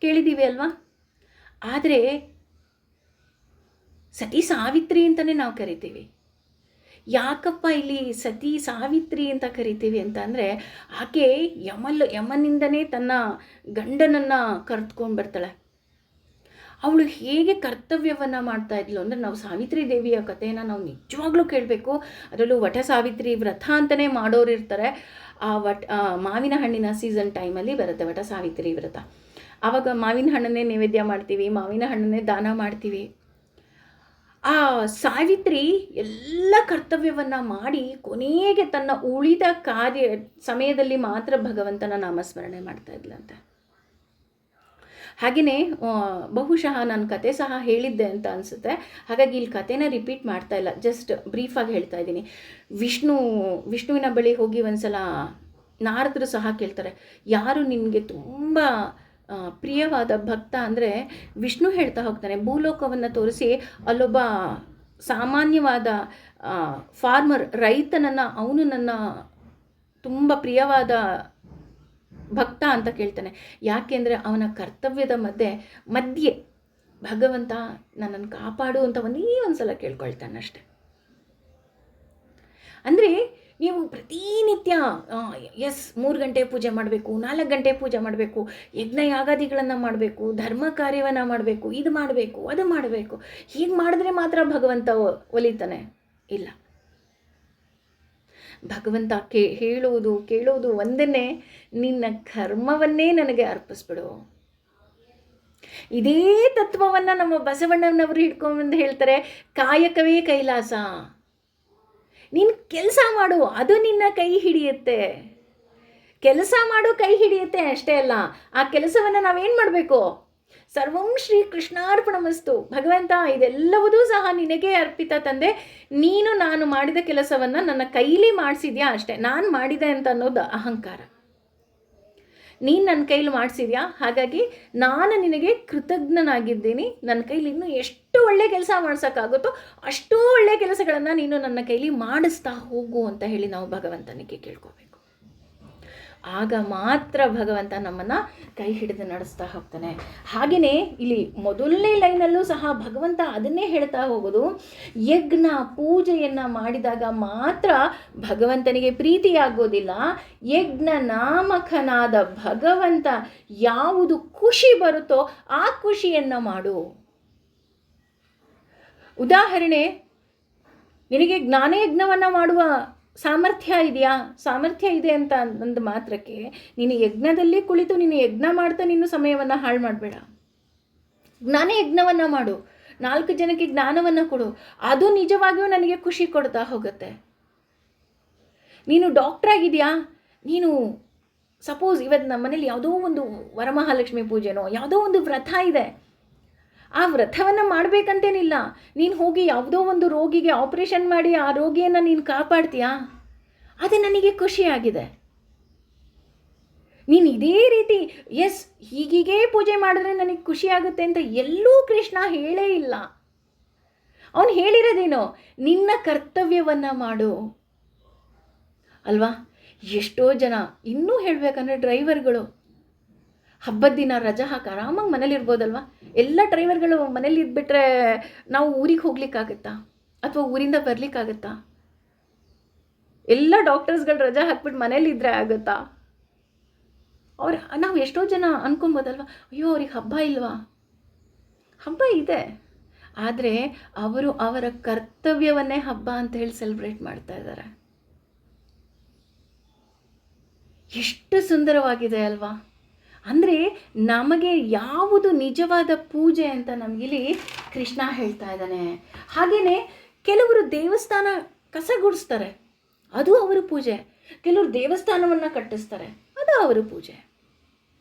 ಕೇಳಿದ್ದೀವಿ ಅಲ್ವಾ? ಆದರೆ ಸತಿ ಸಾವಿತ್ರಿ ಅಂತಲೇ ನಾವು ಕರಿತೀವಿ. ಯಾಕಪ್ಪ ಇಲ್ಲಿ ಸತಿ ಸಾವಿತ್ರಿ ಅಂತ ಕರಿತೀವಿ ಅಂತ ಅಂದರೆ, ಆಕೆ ಯಮನಿಂದನೇ ತನ್ನ ಗಂಡನನ್ನು ಕರೆದುಕೊಂಡು ಬರ್ತಾಳೆ. ಅವಳು ಹೇಗೆ ಕರ್ತವ್ಯವನ್ನು ಮಾಡ್ತಾ ಇದ್ಲು ಅಂದರೆ, ನಾವು ಸಾವಿತ್ರಿ ದೇವಿಯ ಕಥೆಯನ್ನು ನಾವು ನಿಜವಾಗ್ಲೂ ಕೇಳಬೇಕು. ಅದರಲ್ಲೂ ವಟ ಸಾವಿತ್ರಿ ವ್ರತ ಅಂತಲೇ ಮಾಡೋರು ಇರ್ತಾರೆ. ಆ ಮಾವಿನ ಹಣ್ಣಿನ ಸೀಸನ್ ಟೈಮಲ್ಲಿ ಬರುತ್ತೆ ವಟ ಸಾವಿತ್ರಿ ವ್ರತ. ಆವಾಗ ಮಾವಿನ ಹಣ್ಣನ್ನೇ ನೈವೇದ್ಯ ಮಾಡ್ತೀವಿ, ಮಾವಿನ ಹಣ್ಣನ್ನೇ ದಾನ ಮಾಡ್ತೀವಿ. ಆ ಸಾವಿತ್ರಿ ಎಲ್ಲ ಕರ್ತವ್ಯವನ್ನು ಮಾಡಿ ಕೊನೆಗೆ ತನ್ನ ಉಳಿದ ಸಮಯದಲ್ಲಿ ಮಾತ್ರ ಭಗವಂತನ ನಾಮಸ್ಮರಣೆ ಮಾಡ್ತಾ ಇದ್ಲಂತೆ. ಹಾಗೆಯೇ ಬಹುಶಃ ನಾನು ಕತೆ ಸಹ ಹೇಳಿದ್ದೆ ಅಂತ ಅನಿಸುತ್ತೆ. ಹಾಗಾಗಿ ಇಲ್ಲಿ ಕತೆನ ರಿಪೀಟ್ ಮಾಡ್ತಾ ಇಲ್ಲ, ಜಸ್ಟ್ ಬ್ರೀಫಾಗಿ ಹೇಳ್ತಾ ಇದ್ದೀನಿ. ವಿಷ್ಣುವಿನ ಬಳಿ ಹೋಗಿ ಒಂದ್ಸಲ ನಾರದರು ಸಹ ಕೇಳ್ತಾರೆ, ಯಾರು ನಿನಗೆ ತುಂಬ ಪ್ರಿಯವಾದ ಭಕ್ತ ಅಂದರೆ ವಿಷ್ಣು ಹೇಳ್ತಾ ಹೋಗ್ತಾನೆ. ಭೂಲೋಕವನ್ನು ತೋರಿಸಿ ಅಲ್ಲೊಬ್ಬ ಸಾಮಾನ್ಯವಾದ ಫಾರ್ಮರ್, ರೈತನನ್ನು, ಅವನು ನನ್ನ ತುಂಬ ಪ್ರಿಯವಾದ ಭಕ್ತ ಅಂತ ಕೇಳ್ತಾನೆ. ಯಾಕೆಂದರೆ ಅವನ ಕರ್ತವ್ಯದ ಮಧ್ಯೆ ಭಗವಂತ ನನ್ನನ್ನು ಕಾಪಾಡು ಅಂತ ಒಂದು ಸಲ ಕೇಳ್ಕೊಳ್ತಾನೆ ಅಷ್ಟೆ. ಅಂದರೆ ನೀವು ಪ್ರತಿನಿತ್ಯ 3 ಗಂಟೆ ಪೂಜೆ ಮಾಡಬೇಕು, 4 ಗಂಟೆ ಪೂಜೆ ಮಾಡಬೇಕು, ಯಜ್ಞ ಯಾಗಾದಿಗಳನ್ನು ಮಾಡಬೇಕು, ಧರ್ಮ ಕಾರ್ಯವನ್ನು ಮಾಡಬೇಕು, ಇದು ಮಾಡಬೇಕು, ಅದು ಮಾಡಬೇಕು, ಹೀಗೆ ಮಾಡಿದ್ರೆ ಮಾತ್ರ ಭಗವಂತ ಒಲಿತಾನೆ. ಇಲ್ಲ, ಭಗವಂತ ಕೇಳೋದು ಒಂದನ್ನೇ, ನಿನ್ನ ಕರ್ಮವನ್ನೇ ನನಗೆ ಅರ್ಪಿಸ್ಬಿಡು. ಇದೇ ತತ್ವವನ್ನು ನಮ್ಮ ಬಸವಣ್ಣನವರು ಹಿಡ್ಕೊಂಡು ಹೇಳ್ತಾರೆ, ಕಾಯಕವೇ ಕೈಲಾಸ. ನೀನು ಕೆಲಸ ಮಾಡು, ಅದು ನಿನ್ನ ಕೈ ಹಿಡಿಯುತ್ತೆ. ಕೆಲಸ ಮಾಡು, ಕೈ ಹಿಡಿಯುತ್ತೆ ಅಷ್ಟೇ ಅಲ್ಲ, ಆ ಕೆಲಸವನ್ನು ನಾವೇನು ಮಾಡಬೇಕು? ಸರ್ವಂ ಶ್ರೀ ಕೃಷ್ಣಾರ್ಪಣಮಸ್ತು. ಭಗವಂತ, ಇದೆಲ್ಲವೂ ಸಹ ನಿನಗೆ ಅರ್ಪಿತ ತಂದೆ. ನೀನು ನಾನು ಮಾಡಿದ ಕೆಲಸವನ್ನು ನನ್ನ ಕೈಲಿ ಮಾಡಿಸಿದ್ಯಾ ಅಷ್ಟೇ. ನಾನು ಮಾಡಿದೆ ಅಂತ ಅನ್ನೋದು ಅಹಂಕಾರ. ನೀನು ನನ್ನ ಕೈಲಿ ಮಾಡಿಸಿದ್ಯಾ, ಹಾಗಾಗಿ ನಾನು ನಿನಗೆ ಕೃತಜ್ಞನಾಗಿದ್ದೀನಿ. ನನ್ನ ಕೈಲಿ ಇನ್ನೂ ಎಷ್ಟು ಒಳ್ಳೆ ಕೆಲಸ ಮಾಡ್ಸೋಕ್ಕಾಗುತ್ತೋ ಅಷ್ಟೂ ಒಳ್ಳೆ ಕೆಲಸಗಳನ್ನು ನೀನು ನನ್ನ ಕೈಲಿ ಮಾಡಿಸ್ತಾ ಹೋಗು ಅಂತ ಹೇಳಿ ನಾವು ಭಗವಂತನಿಗೆ ಕೇಳ್ಕೋಬೇಕು. ಆಗ ಮಾತ್ರ ಭಗವಂತ ನಮ್ಮನ್ನು ಕೈ ಹಿಡಿದು ನಡೆಸ್ತಾ ಹೋಗ್ತಾನೆ. ಹಾಗೆಯೇ ಇಲ್ಲಿ ಮೊದಲನೇ ಲೈನಲ್ಲೂ ಸಹ ಭಗವಂತ ಅದನ್ನೇ ಹೇಳ್ತಾ ಹೋಗೋದು, ಯಜ್ಞ ಪೂಜೆಯನ್ನು ಮಾಡಿದಾಗ ಮಾತ್ರ ಭಗವಂತನಿಗೆ ಪ್ರೀತಿಯಾಗೋದಿಲ್ಲ. ಯಜ್ಞ ನಾಮಕನಾದ ಭಗವಂತ ಯಾವುದು ಖುಷಿ ಬರುತ್ತೋ ಆ ಖುಷಿಯನ್ನು ಮಾಡು. ಉದಾಹರಣೆ, ನಿನಗೆ ಜ್ಞಾನಯಜ್ಞವನ್ನು ಮಾಡುವ ಸಾಮರ್ಥ್ಯ ಇದೆಯಾ? ಸಾಮರ್ಥ್ಯ ಇದೆ ಅಂತ ಅಂದ ಮಾತ್ರಕ್ಕೆ ನೀನು ಯಜ್ಞದಲ್ಲಿ ಕುಳಿತು ನೀನು ಯಜ್ಞ ಮಾಡ್ತಾ ನಿನ್ನ ಸಮಯವನ್ನು ಹಾಳು ಮಾಡಬೇಡ. ಜ್ಞಾನ ಯಜ್ಞವನ್ನು ಮಾಡು, 4 ಜನಕ್ಕೆ ಜ್ಞಾನವನ್ನು ಕೊಡು. ಅದು ನಿಜವಾಗಿಯೂ ನನಗೆ ಖುಷಿ ಕೊಡ್ತಾ ಹೋಗುತ್ತೆ. ನೀನು ಡಾಕ್ಟ್ರಾಗಿದೆಯಾ? ನೀನು ಸಪೋಸ್ ಇವತ್ತು ನಮ್ಮ ಮನೇಲಿ ಯಾವುದೋ ಒಂದು ವರಮಹಾಲಕ್ಷ್ಮಿ ಪೂಜೆನೋ ಯಾವುದೋ ಒಂದು ವ್ರತ ಇದೆ, ಆ ವ್ರತವನ್ನು ಮಾಡಬೇಕಂತೇನಿಲ್ಲ. ನೀನು ಹೋಗಿ ಯಾವುದೋ ಒಂದು ರೋಗಿಗೆ ಆಪರೇಷನ್ ಮಾಡಿ ಆ ರೋಗಿಯನ್ನು ನೀನು ಕಾಪಾಡ್ತೀಯಾ? ಅದು ನನಗೆ ಖುಷಿಯಾಗಿದೆ. ನೀನು ಇದೇ ರೀತಿ ಹೀಗೀಗೇ ಪೂಜೆ ಮಾಡಿದ್ರೆ ನನಗೆ ಖುಷಿಯಾಗುತ್ತೆ ಅಂತ ಎಲ್ಲೂ ಕೃಷ್ಣ ಹೇಳೇ ಇಲ್ಲ. ಅವನು ಹೇಳಿರೋದೇನೋ, ನಿನ್ನ ಕರ್ತವ್ಯವನ್ನು ಮಾಡು ಅಲ್ವಾ? ಎಷ್ಟೋ ಜನ ಇನ್ನೂ ಹೇಳಬೇಕಂದ್ರೆ ಡ್ರೈವರ್ಗಳು ಹಬ್ಬದ ದಿನ ರಜಾ ಹಾಕಿ ಆರಾಮಾಗಿ ಮನೇಲಿರ್ಬೋದಲ್ವ? ಎಲ್ಲ ಡ್ರೈವರ್ಗಳು ಮನೇಲಿ ಇದ್ಬಿಟ್ರೆ ನಾವು ಊರಿಗೆ ಹೋಗ್ಲಿಕ್ಕಾಗತ್ತಾ? ಅಥವಾ ಊರಿಂದ ಬರ್ಲಿಕ್ಕಾಗತ್ತಾ? ಎಲ್ಲ ಡಾಕ್ಟರ್ಸ್ಗಳು ರಜಾ ಹಾಕ್ಬಿಟ್ಟು ಮನೇಲಿದ್ದರೆ ಆಗುತ್ತಾ? ನಾವು ಎಷ್ಟೋ ಜನ ಅನ್ಕೊಬೋದಲ್ವ, ಅಯ್ಯೋ ಅವ್ರಿಗೆ ಹಬ್ಬ ಇಲ್ವಾ? ಹಬ್ಬ ಇದೆ, ಆದರೆ ಅವರು ಅವರ ಕರ್ತವ್ಯವನ್ನೇ ಹಬ್ಬ ಅಂತ ಹೇಳಿ ಸೆಲೆಬ್ರೇಟ್ ಮಾಡ್ತಾ ಇದ್ದಾರೆ. ಎಷ್ಟು ಸುಂದರವಾಗಿದೆ ಅಲ್ವಾ? ಅಂದರೆ ನಮಗೆ ಯಾವುದು ನಿಜವಾದ ಪೂಜೆ ಅಂತ ನಮಗಿಲ್ಲಿ ಕೃಷ್ಣ ಹೇಳ್ತಾ ಇದ್ದಾನೆ. ಹಾಗೆಯೇ ಕೆಲವರು ದೇವಸ್ಥಾನ ಕಸ ಗುಡಿಸ್ತಾರೆ, ಅದು ಅವರ ಪೂಜೆ. ಕೆಲವರು ದೇವಸ್ಥಾನವನ್ನು ಕಟ್ಟಿಸ್ತಾರೆ, ಅದು ಅವರ ಪೂಜೆ.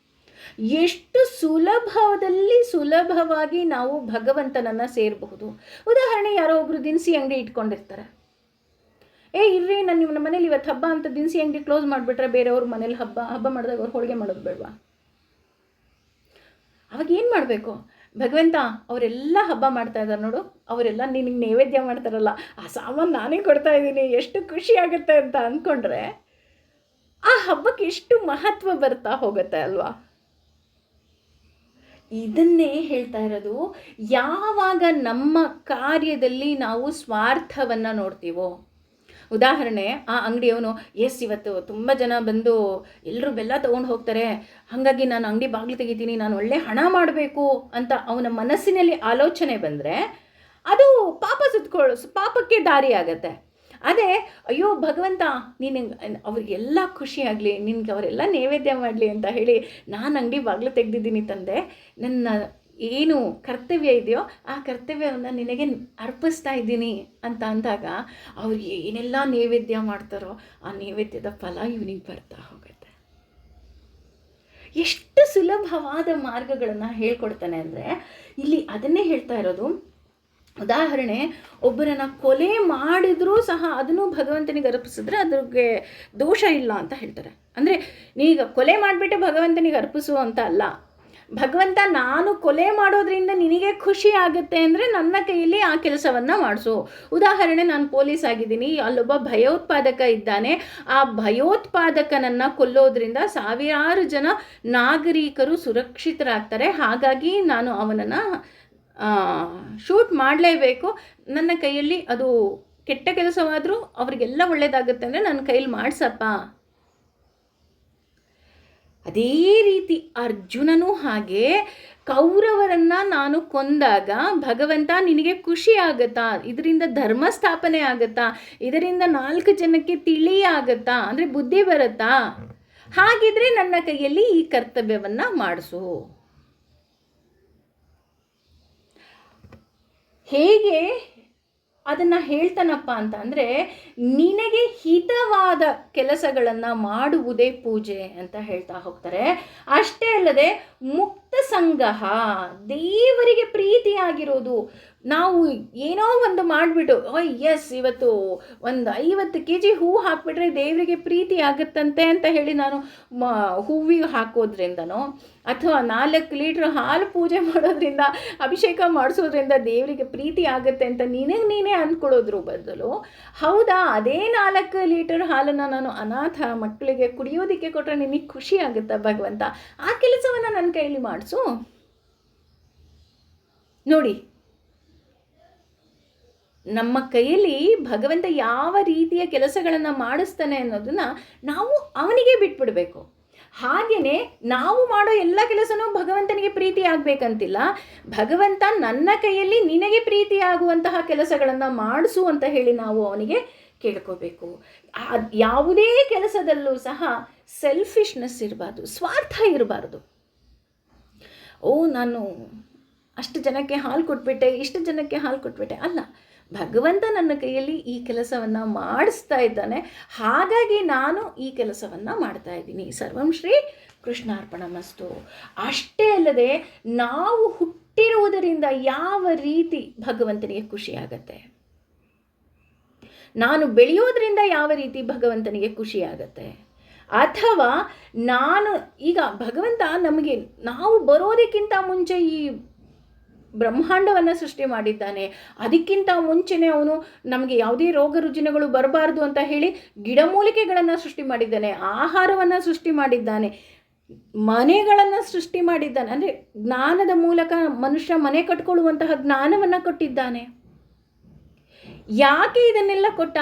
ಎಷ್ಟು ಸುಲಭವಾಗಿ ನಾವು ಭಗವಂತನನ್ನು ಸೇರಬಹುದು. ಉದಾಹರಣೆ, ಯಾರೋ ಒಬ್ಬರು ದಿನಸಿ ಅಂಗಡಿ ಇಟ್ಕೊಂಡಿರ್ತಾರೆ. ಇರ್ರಿ, ನಾನು ನಿಮ್ಮ ಮನೇಲಿ ಇವತ್ತು ಹಬ್ಬ ಅಂತ ದಿನಸಿ ಅಂಗಡಿ ಕ್ಲೋಸ್ ಮಾಡಿಬಿಟ್ರೆ ಬೇರೆಯವ್ರ ಮನೇಲಿ ಹಬ್ಬ ಮಾಡಿದಾಗ ಅವ್ರು ಹೋಳಿಗೆ ಮಾಡೋದು ಬೇಡವಾ? ಅವಾಗ ಏನು ಮಾಡಬೇಕು? ಭಗವಂತ, ಅವರೆಲ್ಲ ಹಬ್ಬ ಮಾಡ್ತಾ ಇದ್ದಾರೆ ನೋಡು, ಅವರೆಲ್ಲ ನಿನಗೆ ನೈವೇದ್ಯ ಮಾಡ್ತಾರಲ್ಲ, ಆ ಸಾಮಾನು ನಾನೇ ಕೊಡ್ತಾ ಇದ್ದೀನಿ, ಎಷ್ಟು ಖುಷಿ ಆಗುತ್ತೆ ಅಂತ ಅಂದ್ಕೊಂಡ್ರೆ ಆ ಹಬ್ಬಕ್ಕೆ ಎಷ್ಟು ಮಹತ್ವ ಬರ್ತಾ ಹೋಗುತ್ತೆ ಅಲ್ವಾ? ಇದನ್ನೇ ಹೇಳ್ತಾ ಇರೋದು. ಯಾವಾಗ ನಮ್ಮ ಕಾರ್ಯದಲ್ಲಿ ನಾವು ಸ್ವಾರ್ಥವನ್ನು ನೋಡ್ತೀವೋ, ಉದಾಹರಣೆ, ಆ ಅಂಗಡಿಯವನು ಇವತ್ತು ತುಂಬ ಜನ ಬಂದು ಎಲ್ಲರೂ ಬೆಲ್ಲ ತೊಗೊಂಡು ಹೋಗ್ತಾರೆ, ಹಾಗಾಗಿ ನಾನು ಅಂಗಡಿ ಬಾಗಿಲು ತೆಗಿತೀನಿ, ನಾನು ಒಳ್ಳೆ ಹಣ ಮಾಡಬೇಕು ಅಂತ ಅವನ ಮನಸ್ಸಿನಲ್ಲಿ ಆಲೋಚನೆ ಬಂದರೆ ಅದು ಪಾಪಕ್ಕೆ ದಾರಿ ಆಗುತ್ತೆ. ಅದೇ ಅಯ್ಯೋ ಭಗವಂತ, ನೀನು ಅವ್ರಿಗೆಲ್ಲ ಖುಷಿಯಾಗಲಿ, ನಿನಗೆ ಅವರೆಲ್ಲ ನೈವೇದ್ಯ ಮಾಡಲಿ ಅಂತ ಹೇಳಿ ನಾನು ಅಂಗಡಿ ಬಾಗಿಲು ತೆಗೆದಿದ್ದೀನಿ ತಂದೆ, ನನ್ನ ಏನು ಕರ್ತವ್ಯ ಇದೆಯೋ ಆ ಕರ್ತವ್ಯವನ್ನು ನಿನಗೆ ಅರ್ಪಿಸ್ತಾ ಇದ್ದೀನಿ ಅಂತ ಅಂದಾಗ ಅವ್ರಿಗೆ ಏನೆಲ್ಲ ನೈವೇದ್ಯ ಮಾಡ್ತಾರೋ ಆ ನೈವೇದ್ಯದ ಫಲ ಇವನಿಗೆ ಬರ್ತಾ ಹೋಗುತ್ತೆ. ಎಷ್ಟು ಸುಲಭವಾದ ಮಾರ್ಗಗಳನ್ನು ಹೇಳ್ಕೊಡ್ತಾನೆ ಅಂದರೆ ಇಲ್ಲಿ ಅದನ್ನೇ ಹೇಳ್ತಾ ಇರೋದು. ಉದಾಹರಣೆ, ಒಬ್ಬರನ್ನು ಕೊಲೆ ಮಾಡಿದರೂ ಸಹ ಅದನ್ನು ಭಗವಂತನಿಗೆ ಅರ್ಪಿಸಿದ್ರೆ ಅದ್ರಿಗೆ ದೋಷ ಇಲ್ಲ ಅಂತ ಹೇಳ್ತಾರೆ. ಅಂದರೆ ನೀಗ ಕೊಲೆ ಮಾಡಿಬಿಟ್ಟು ಭಗವಂತನಿಗೆ ಅರ್ಪಿಸು ಅಂತ ಅಲ್ಲ. ಭಗವಂತ, ನಾನು ಕೊಲೆ ಮಾಡೋದ್ರಿಂದ ನಿನಗೆ ಖುಷಿ ಆಗುತ್ತೆ ಅಂದರೆ ನನ್ನ ಕೈಯಲ್ಲಿ ಆ ಕೆಲಸವನ್ನು ಮಾಡಿಸು. ಉದಾಹರಣೆ, ನಾನು ಪೊಲೀಸ್ ಆಗಿದ್ದೀನಿ, ಅಲ್ಲೊಬ್ಬ ಭಯೋತ್ಪಾದಕ ಇದ್ದಾನೆ, ಆ ಭಯೋತ್ಪಾದಕನನ್ನು ಕೊಲ್ಲೋದ್ರಿಂದ ಸಾವಿರಾರು ಜನ ನಾಗರಿಕರು ಸುರಕ್ಷಿತರಾಗ್ತಾರೆ, ಹಾಗಾಗಿ ನಾನು ಅವನನ್ನು ಶೂಟ್ ಮಾಡಲೇಬೇಕು, ನನ್ನ ಕೈಯಲ್ಲಿ ಅದು ಕೆಟ್ಟ ಕೆಲಸವಾದರೂ ಅವರಿಗೆಲ್ಲ ಒಳ್ಳೆಯದಾಗುತ್ತೆ ಅಂದರೆ ನನ್ನ ಕೈಯಲ್ಲಿ ಮಾಡಿಸಪ್ಪ. ಅದೇ ರೀತಿ ಅರ್ಜುನನೂ ಹಾಗೆ ಕೌರವರನ್ನು ನಾನು ಕೊಂದಾಗ ಭಗವಂತ ನಿನಗೆ ಖುಷಿ ಆಗುತ್ತಾ, ಇದರಿಂದ ಧರ್ಮ ಸ್ಥಾಪನೆ ಆಗುತ್ತಾ, ಇದರಿಂದ 4 ಜನಕ್ಕೆ ತಿಳಿ ಆಗುತ್ತಾ, ಅಂದರೆ ಬುದ್ಧಿ ಬರುತ್ತಾ, ಹಾಗಿದ್ರೆ ನನ್ನ ಕೈಯಲ್ಲಿ ಈ ಕರ್ತವ್ಯವನ್ನು ಮಾಡಿಸು. ಹೇಗೆ ಅದನ್ನು ಹೇಳ್ತಾನಪ್ಪ ಅಂತ ಅಂದರೆ, ನಿನಗೆ ಹಿತವಾದ ಕೆಲಸಗಳನ್ನು ಮಾಡುವುದೇ ಪೂಜೆ ಅಂತ ಹೇಳ್ತಾ ಹೋಗ್ತಾರೆ. ಅಷ್ಟೇ ಅಲ್ಲದೆ ಮುಕ್ತ ಸಂಗಹ, ದೇವರಿಗೆ ಪ್ರೀತಿಯಾಗಿರೋದು. ನಾವು ಏನೋ ಒಂದು ಮಾಡಿಬಿಟ್ಟು ಎಸ್ ಇವತ್ತು ಒಂದು 50 kg ಹೂವು ಹಾಕಿಬಿಟ್ರೆ ದೇವರಿಗೆ ಪ್ರೀತಿ ಆಗುತ್ತಂತೆ ಅಂತ ಹೇಳಿ ನಾನು ಹೂವಿಗೆ ಹಾಕೋದ್ರಿಂದನೋ ಅಥವಾ 4 ಲೀಟ್ರ್ ಹಾಲು ಪೂಜೆ ಮಾಡೋದ್ರಿಂದ, ಅಭಿಷೇಕ ಮಾಡಿಸೋದ್ರಿಂದ ದೇವರಿಗೆ ಪ್ರೀತಿ ಆಗುತ್ತೆ ಅಂತ ನೀನೇ ಅಂದ್ಕೊಳ್ಳೋದ್ರ ಬದಲು, ಹೌದಾ ಅದೇ 4 ಲೀಟರ್ ಹಾಲನ್ನು ನಾನು ಅನಾಥ ಮಕ್ಕಳಿಗೆ ಕುಡಿಯೋದಕ್ಕೆ ಕೊಟ್ಟರೆ ನಿನಗೆ ಖುಷಿ ಆಗುತ್ತಾ ಭಗವಂತ, ಆ ಕೆಲಸವನ್ನು ನನ್ನ ಕೈಯಲ್ಲಿ ಮಾಡಿಸು. ನೋಡಿ, ನಮ್ಮ ಕೈಯಲ್ಲಿ ಭಗವಂತ ಯಾವ ರೀತಿಯ ಕೆಲಸಗಳನ್ನು ಮಾಡಿಸ್ತಾನೆ ಅನ್ನೋದನ್ನು ನಾವು ಅವನಿಗೆ ಬಿಟ್ಬಿಡಬೇಕು. ಹಾಗೆಯೇ ನಾವು ಮಾಡೋ ಎಲ್ಲ ಕೆಲಸನೂ ಭಗವಂತನಿಗೆ ಪ್ರೀತಿ ಆಗಬೇಕಂತಿಲ್ಲ. ಭಗವಂತ ನನ್ನ ಕೈಯಲ್ಲಿ ನಿನಗೆ ಪ್ರೀತಿಯಾಗುವಂತಹ ಕೆಲಸಗಳನ್ನು ಮಾಡಿಸು ಅಂತ ಹೇಳಿ ನಾವು ಅವನಿಗೆ ಕೇಳ್ಕೋಬೇಕು. ಯಾವುದೇ ಕೆಲಸದಲ್ಲೂ ಸಹ ಸೆಲ್ಫಿಶ್ನೆಸ್ ಇರಬಾರ್ದು, ಸ್ವಾರ್ಥ ಇರಬಾರ್ದು. ನಾನು ಅಷ್ಟು ಜನಕ್ಕೆ ಹಾಲು ಕೊಟ್ಬಿಟ್ಟೆ, ಇಷ್ಟು ಜನಕ್ಕೆ ಹಾಲು ಕೊಟ್ಬಿಟ್ಟೆ ಅಲ್ಲ, ಭಗವಂತ ನನ್ನ ಕೈಯಲ್ಲಿ ಈ ಕೆಲಸವನ್ನು ಮಾಡಿಸ್ತಾ ಇದ್ದಾನೆ, ಹಾಗಾಗಿ ನಾನು ಈ ಕೆಲಸವನ್ನು ಮಾಡ್ತಾ ಇದ್ದೀನಿ. ಸರ್ವಂ ಶ್ರೀ ಕೃಷ್ಣಾರ್ಪಣಮಸ್ತು. ಅಷ್ಟೇ ಅಲ್ಲದೆ ನಾವು ಹುಟ್ಟಿರುವುದರಿಂದ ಯಾವ ರೀತಿ ಭಗವಂತನಿಗೆ ಖುಷಿಯಾಗತ್ತೆ, ನಾನು ಬೆಳೆಯೋದ್ರಿಂದ ಯಾವ ರೀತಿ ಭಗವಂತನಿಗೆ ಖುಷಿಯಾಗತ್ತೆ, ಅಥವಾ ನಾನು ಈಗ ಭಗವಂತ ನಮಗೆ ನಾವು ಬರೋದಕ್ಕಿಂತ ಮುಂಚೆ ಈ ಬ್ರಹ್ಮಾಂಡವನ್ನು ಸೃಷ್ಟಿ ಮಾಡಿದ್ದಾನೆ. ಅದಕ್ಕಿಂತ ಮುಂಚೆನೇ ಅವನು ನಮಗೆ ಯಾವುದೇ ರೋಗ ರುಜಿನಗಳು ಬರಬಾರ್ದು ಅಂತ ಹೇಳಿ ಗಿಡಮೂಲಿಕೆಗಳನ್ನು ಸೃಷ್ಟಿ ಮಾಡಿದ್ದಾನೆ, ಆಹಾರವನ್ನು ಸೃಷ್ಟಿ ಮಾಡಿದ್ದಾನೆ, ಮನೆಗಳನ್ನು ಸೃಷ್ಟಿ ಮಾಡಿದ್ದಾನೆ. ಅಂದರೆ ಜ್ಞಾನದ ಮೂಲಕ ಮನುಷ್ಯ ಮನೆ ಕಟ್ಕೊಳ್ಳುವಂತಹ ಜ್ಞಾನವನ್ನು ಕೊಟ್ಟಿದ್ದಾನೆ. ಯಾಕೆ ಇದನ್ನೆಲ್ಲ ಕೊಟ್ಟ?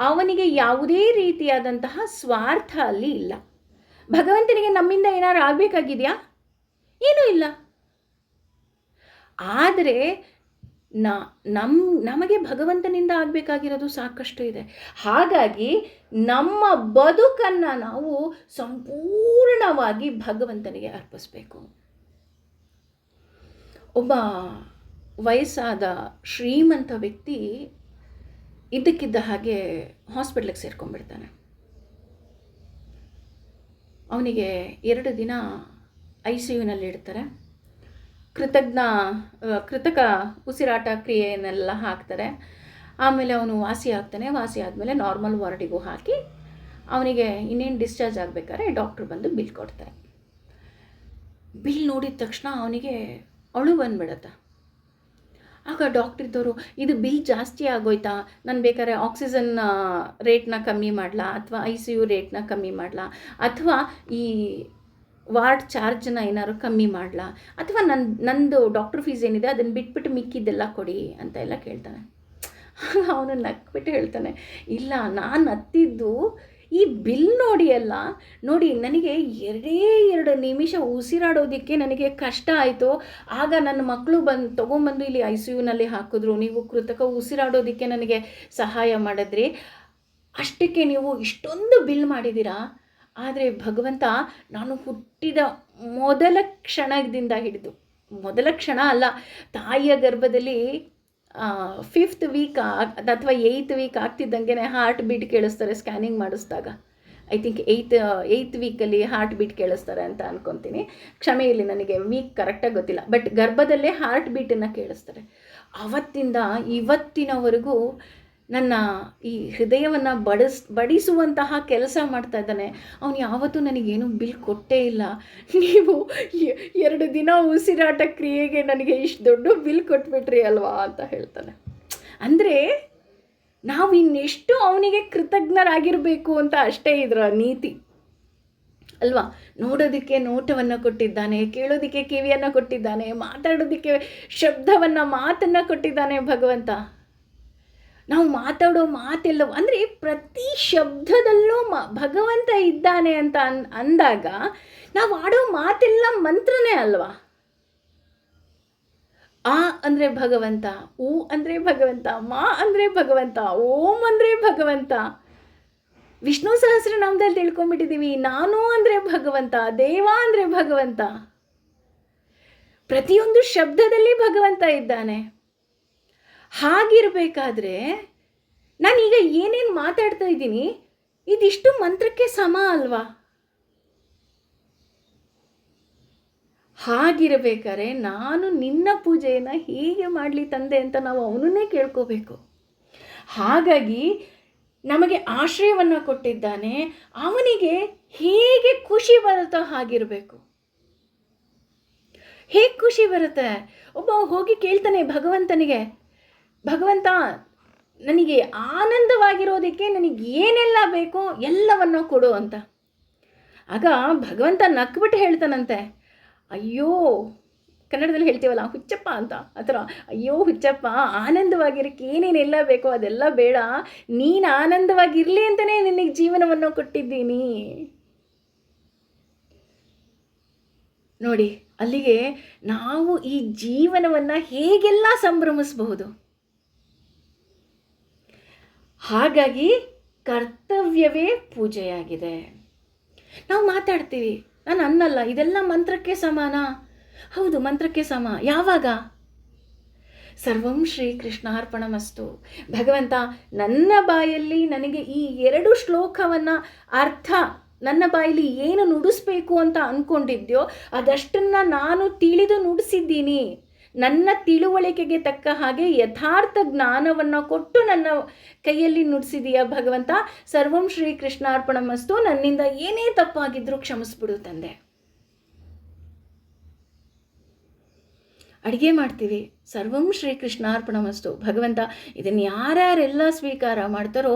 ಅವನಿಗೆ ಯಾವುದೇ ರೀತಿಯಾದಂತಹ ಸ್ವಾರ್ಥ ಅಲ್ಲಿ ಇಲ್ಲ. ಭಗವಂತನಿಗೆ ನಮ್ಮಿಂದ ಏನಾದ್ರು ಆಗಬೇಕಾಗಿದೆಯಾ? ಏನೂ ಇಲ್ಲ. ಆದರೆ ನಮಗೆ ಭಗವಂತನಿಂದ ಆಗಬೇಕಾಗಿರೋದು ಸಾಕಷ್ಟು ಇದೆ. ಹಾಗಾಗಿ ನಮ್ಮ ಬದುಕನ್ನು ನಾವು ಸಂಪೂರ್ಣವಾಗಿ ಭಗವಂತನಿಗೆ ಅರ್ಪಿಸಬೇಕು. ಒಬ್ಬ ವಯಸ್ಸಾದ ಶ್ರೀಮಂತ ವ್ಯಕ್ತಿ ಇದ್ದಕ್ಕಿದ್ದ ಹಾಗೆ ಹಾಸ್ಪಿಟ್ಲಿಗೆ ಸೇರ್ಕೊಂಡ್ಬಿಡ್ತಾನೆ. ಅವನಿಗೆ 2 ದಿನ ICUನಲ್ಲಿ ಇಡ್ತಾರೆ. ಕೃತಕ ಉಸಿರಾಟ ಕ್ರಿಯೆಯನ್ನೆಲ್ಲ ಹಾಕ್ತಾರೆ. ಆಮೇಲೆ ಅವನು ವಾಸಿ ಆಗ್ತಾನೆ. ವಾಸಿ ಆದಮೇಲೆ ನಾರ್ಮಲ್ ವಾರ್ಡಿಗೂ ಹಾಕಿ ಅವನಿಗೆ ಇನ್ನೇನು ಡಿಸ್ಚಾರ್ಜ್ ಆಗಬೇಕಾದ್ರೆ ಡಾಕ್ಟ್ರು ಬಂದು ಬಿಲ್ ಕೊಡ್ತಾರೆ. ಬಿಲ್ ನೋಡಿದ ತಕ್ಷಣ ಅವನಿಗೆ ಅಳು ಬಂದುಬಿಡತ್ತೆ. ಆಗ ಡಾಕ್ಟ್ರಿದ್ದವರು, ಇದು ಬಿಲ್ ಜಾಸ್ತಿ ಆಗೋಯ್ತಾ, ನಾನು ಬೇಕಾದ್ರೆ ಆಕ್ಸಿಜನ್ ರೇಟ್ನ ಕಮ್ಮಿ ಮಾಡಲಾ, ಅಥವಾ ICU ರೇಟ್ನ ಕಮ್ಮಿ ಮಾಡಲಾ, ಅಥವಾ ಈ ವಾರ್ಡ್ ಚಾರ್ಜನ್ನ ಏನಾದ್ರು ಕಮ್ಮಿ ಮಾಡಲಾ, ಅಥವಾ ನಂದು ಡಾಕ್ಟ್ರ್ ಫೀಸ್ ಏನಿದೆ ಅದನ್ನು ಬಿಟ್ಬಿಟ್ಟು ಮಿಕ್ಕಿದ್ದೆಲ್ಲ ಕೊಡಿ ಅಂತ ಎಲ್ಲ ಕೇಳ್ತಾನೆ. ಅವನು ನಕ್ಬಿಟ್ಟು ಹೇಳ್ತಾನೆ, ಇಲ್ಲ, ನಾನು ಹತ್ತಿದ್ದು ಈ ಬಿಲ್ ನೋಡಿ ನನಗೆ 2 ನಿಮಿಷ ಉಸಿರಾಡೋದಕ್ಕೆ ನನಗೆ ಕಷ್ಟ ಆಯಿತು. ಆಗ ನನ್ನ ಮಕ್ಕಳು ತೊಗೊಂಬಂದು ಇಲ್ಲಿ ICUನಲ್ಲಿ ಹಾಕಿದ್ರು, ನೀವು ಕೃತಕ ಉಸಿರಾಡೋದಕ್ಕೆ ನನಗೆ ಸಹಾಯ ಮಾಡಿದ್ರಿ, ಅಷ್ಟಕ್ಕೆ ನೀವು ಇಷ್ಟೊಂದು ಬಿಲ್ ಮಾಡಿದ್ದೀರಾ. ಆದರೆ ಭಗವಂತ, ನಾನು ಹುಟ್ಟಿದ ಮೊದಲ ಕ್ಷಣದಿಂದ ಹಿಡಿದು, ಮೊದಲ ಕ್ಷಣ ಅಲ್ಲ, ತಾಯಿಯ ಗರ್ಭದಲ್ಲಿ 5th ವೀಕ್ ಅಥವಾ 8th ವೀಕ್ ಆಗ್ತಿದ್ದಂಗೆ ಹಾರ್ಟ್ ಬೀಟ್ ಕೇಳಿಸ್ತಾರೆ ಸ್ಕ್ಯಾನಿಂಗ್ ಮಾಡಿಸಿದಾಗ. ಐ ಥಿಂಕ್ 8th ವೀಕಲ್ಲಿ ಹಾರ್ಟ್ ಬೀಟ್ ಕೇಳಿಸ್ತಾರೆ ಅಂತ ಅಂದ್ಕೊತೀನಿ. ಕ್ಷಮೆಯಲ್ಲಿ, ನನಗೆ ವೀಕ್ ಕರೆಕ್ಟಾಗಿ ಗೊತ್ತಿಲ್ಲ, ಬಟ್ ಗರ್ಭದಲ್ಲೇ ಹಾರ್ಟ್ ಬೀಟನ್ನು ಕೇಳಿಸ್ತಾರೆ. ಅವತ್ತಿಂದ ಇವತ್ತಿನವರೆಗೂ ನನ್ನ ಈ ಹೃದಯವನ್ನು ಬಡಿಸುವಂತಹ ಕೆಲಸ ಮಾಡ್ತಾ ಇದ್ದಾನೆ. ಅವನು ಯಾವತ್ತೂ ನನಗೇನು ಬಿಲ್ ಕೊಟ್ಟೇ ಇಲ್ಲ. ನೀವು 2 ದಿನ ಉಸಿರಾಟ ಕ್ರಿಯೆಗೆ ನನಗೆ ಇಷ್ಟು ದೊಡ್ಡ ಬಿಲ್ ಕೊಟ್ಬಿಟ್ರಿ ಅಲ್ವಾ ಅಂತ ಹೇಳ್ತಾನೆ. ಅಂದರೆ ನಾವು ಇನ್ನೆಷ್ಟು ಅವನಿಗೆ ಕೃತಜ್ಞರಾಗಿರಬೇಕು ಅಂತ ಅಷ್ಟೇ ಇದರ ನೀತಿ. ಅಲ್ವಾ? ನೋಡೋದಕ್ಕೆ ನೋಟವನ್ನು ಕೊಟ್ಟಿದ್ದಾನೆ, ಕೇಳೋದಕ್ಕೆ ಕಿವಿಯನ್ನು ಕೊಟ್ಟಿದ್ದಾನೆ, ಮಾತಾಡೋದಕ್ಕೆ ಮಾತನ್ನು ಕೊಟ್ಟಿದ್ದಾನೆ ಭಗವಂತ. ನಾವು ಮಾತಾಡೋ ಮಾತೆಲ್ಲವೂ ಅಂದರೆ ಪ್ರತಿ ಶಬ್ದದಲ್ಲೂ ಭಗವಂತ ಇದ್ದಾನೆ ಅಂತ ಅಂದಾಗ ನಾವು ಆಡೋ ಮಾತೆಲ್ಲ ಮಂತ್ರನೇ ಅಲ್ವಾ? ಆ ಅಂದರೆ ಭಗವಂತ, ಊ ಅಂದರೆ ಭಗವಂತ, ಮಾ ಅಂದರೆ ಭಗವಂತ, ಓಂ ಅಂದರೆ ಭಗವಂತ. ವಿಷ್ಣು ಸಹಸ್ರನಾಮದಲ್ಲಿ ತಿಳ್ಕೊಂಡ್ಬಿಟ್ಟಿದ್ದೀವಿ, ನಾನು ಅಂದರೆ ಭಗವಂತ, ದೇವ ಅಂದರೆ ಭಗವಂತ. ಪ್ರತಿಯೊಂದು ಶಬ್ದದಲ್ಲಿ ಭಗವಂತ ಇದ್ದಾನೆ. ಹಾಗಿರಬೇಕಾದ್ರೆ ನಾನೀಗ ಏನೇನು ಮಾತಾಡ್ತಾ ಇದ್ದೀನಿ ಇದಿಷ್ಟು ಮಂತ್ರಕ್ಕೆ ಸಮ ಅಲ್ವಾ? ಹಾಗಿರಬೇಕಾದ್ರೆ ನಾನು ನಿನ್ನ ಪೂಜೆಯನ್ನು ಹೇಗೆ ಮಾಡಲಿ ತಂದೆ ಅಂತ ನಾವು ಅವನನ್ನೇ ಕೇಳ್ಕೋಬೇಕು. ಹಾಗಾಗಿ ನಮಗೆ ಆಶ್ರಯವನ್ನು ಕೊಟ್ಟಿದ್ದಾನೆ, ಅವನಿಗೆ ಹೇಗೆ ಖುಷಿ ಬರುತ್ತೋ ಹಾಗಿರಬೇಕು. ಹೇಗೆ ಖುಷಿ ಬರುತ್ತೆ? ಒಬ್ಬ ಹೋಗಿ ಕೇಳ್ತಾನೆ ಭಗವಂತನಿಗೆ, ಭಗವಂತ ನನಗೆ ಆನಂದವಾಗಿರೋದಕ್ಕೆ ನನಗೆ ಏನೆಲ್ಲ ಬೇಕೋ ಎಲ್ಲವನ್ನೂ ಕೊಡು ಅಂತ. ಆಗ ಭಗವಂತ ನಕ್ಬಿಟ್ಟು ಹೇಳ್ತಾನಂತೆ, ಅಯ್ಯೋ, ಕನ್ನಡದಲ್ಲಿ ಹೇಳ್ತೀವಲ್ಲ ಹುಚ್ಚಪ್ಪ ಅಂತ, ಆ ಥರ, ಅಯ್ಯೋ ಹುಚ್ಚಪ್ಪ, ಆನಂದವಾಗಿರೋಕ್ಕೆ ಏನೇನೆಲ್ಲ ಬೇಕೋ ಅದೆಲ್ಲ ಬೇಡ, ನೀನು ಆನಂದವಾಗಿರಲಿ ಅಂತಲೇ ನಿನಗೆ ಜೀವನವನ್ನು ಕೊಟ್ಟಿದ್ದೀನಿ. ನೋಡಿ, ಅಲ್ಲಿಗೆ ನಾವು ಈ ಜೀವನವನ್ನು ಹೇಗೆಲ್ಲ ಸಂಭ್ರಮಿಸಬಹುದು. ಹಾಗಾಗಿ ಕರ್ತವ್ಯವೇ ಪೂಜೆಯಾಗಿದೆ. ನಾವು ಮಾತಾಡ್ತೀವಿ, ನಾನು ಅನ್ನಲ್ಲ ಇದೆಲ್ಲ ಮಂತ್ರಕ್ಕೆ ಸಮಾನ. ಹೌದು, ಮಂತ್ರಕ್ಕೆ ಸಮ. ಯಾವಾಗ? ಸರ್ವಂ ಶ್ರೀಕೃಷ್ಣಾರ್ಪಣಮಸ್ತು. ಭಗವಂತ ನನ್ನ ಬಾಯಲ್ಲಿ ನನಗೆ ಈ 2 ಶ್ಲೋಕವನ್ನು ಅರ್ಥ ನನ್ನ ಬಾಯಲ್ಲಿ ಏನು ನುಡಿಸ್ಬೇಕು ಅಂತ ಅಂದ್ಕೊಂಡಿದ್ಯೋ ಅದಷ್ಟನ್ನು ನಾನು ತಿಳಿದು ನುಡಿಸಿದ್ದೀನಿ. ನನ್ನ ತಿಳುವಳಿಕೆಗೆ ತಕ್ಕ ಹಾಗೆ ಯಥಾರ್ಥ ಜ್ಞಾನವನ್ನು ಕೊಟ್ಟು ನನ್ನ ಕೈಯಲ್ಲಿ ನುಡಿಸಿದೀಯ ಭಗವಂತ. ಸರ್ವಂ ಶ್ರೀಕೃಷ್ಣಾರ್ಪಣಮಸ್ತು. ನನ್ನಿಂದ ಏನೇ ತಪ್ಪಾಗಿದ್ರೂ ಕ್ಷಮಿಸ್ಬಿಡು ತಂದೆ. ಅಡುಗೆ ಮಾಡ್ತೀವಿ, ಸರ್ವಂ ಶ್ರೀಕೃಷ್ಣಾರ್ಪಣಮಸ್ತು. ಭಗವಂತ ಇದನ್ನು ಯಾರ್ಯಾರೆಲ್ಲ ಸ್ವೀಕಾರ ಮಾಡ್ತಾರೋ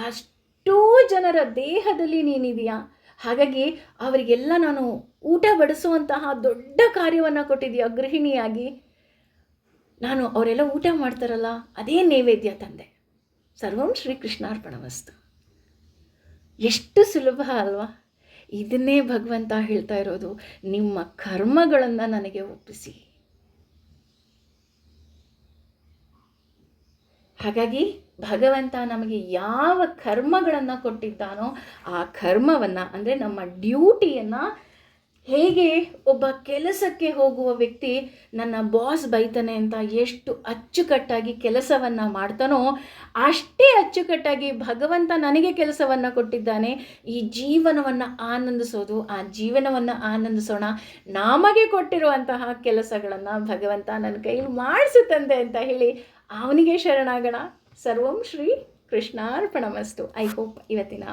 ಅಷ್ಟೂ ಜನರ ದೇಹದಲ್ಲಿ ನೀನಿದೆಯಾ, ಹಾಗಾಗಿ ಅವರಿಗೆಲ್ಲ ನಾನು ಊಟ ಬಡಿಸುವಂತಹ ದೊಡ್ಡ ಕಾರ್ಯವನ್ನು ಕೊಟ್ಟಿದೆಯಾ ಗೃಹಿಣಿಯಾಗಿ. ನಾನು ಅವರೆಲ್ಲ ಊಟ ಮಾಡ್ತಾರಲ್ಲ ಅದೇ ನೈವೇದ್ಯ ತಂದೆ. ಸರ್ವಂ ಶ್ರೀಕೃಷ್ಣಾರ್ಪಣಮಸ್ತು. ಎಷ್ಟು ಸುಲಭ ಅಲ್ವಾ? ಇದನ್ನೇ ಭಗವಂತ ಹೇಳ್ತಾ ಇರೋದು, ನಿಮ್ಮ ಕರ್ಮಗಳನ್ನು ನನಗೆ ಒಪ್ಪಿಸಿ. ಹಾಗಾಗಿ ಭಗವಂತ ನಮಗೆ ಯಾವ ಕರ್ಮಗಳನ್ನು ಕೊಟ್ಟಿದ್ದಾನೋ ಆ ಕರ್ಮವನ್ನು, ಅಂದರೆ ನಮ್ಮ ಡ್ಯೂಟಿಯನ್ನು, ಹೇಗೆ ಒಬ್ಬ ಕೆಲಸಕ್ಕೆ ಹೋಗುವ ವ್ಯಕ್ತಿ ನನ್ನ ಬಾಸ್ ಬೈತಾನೆ ಅಂತ ಎಷ್ಟು ಅಚ್ಚುಕಟ್ಟಾಗಿ ಕೆಲಸವನ್ನು ಮಾಡ್ತಾನೋ ಅಷ್ಟೇ ಅಚ್ಚುಕಟ್ಟಾಗಿ ಭಗವಂತ ನನಗೆ ಕೆಲಸವನ್ನು ಕೊಟ್ಟಿದ್ದಾನೆ. ಈ ಜೀವನವನ್ನು ಆನಂದಿಸೋದು, ಆ ಜೀವನವನ್ನು ಆನಂದಿಸೋಣ. ನಮಗೆ ಕೊಟ್ಟಿರುವಂತಹ ಕೆಲಸಗಳನ್ನು ಭಗವಂತ ನನ್ನ ಕೈಲಿ ಮಾಡಿಸುತ್ತಂತೆ ಅಂತ ಹೇಳಿ ಅವನಿಗೆ ಶರಣಾಗೋಣ. ಸರ್ವಂ ಶ್ರೀ ಕೃಷ್ಣಾರ್ಪಣಮಸ್ತು. ಐ ಹೋಪ್ ಇವತ್ತಿನ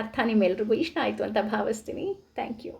ಅರ್ಥ ನಿಮ್ಮೆಲ್ರಿಗೂ ಇಷ್ಟ ಆಯಿತು ಅಂತ ಭಾವಿಸ್ತೀನಿ. Thank you.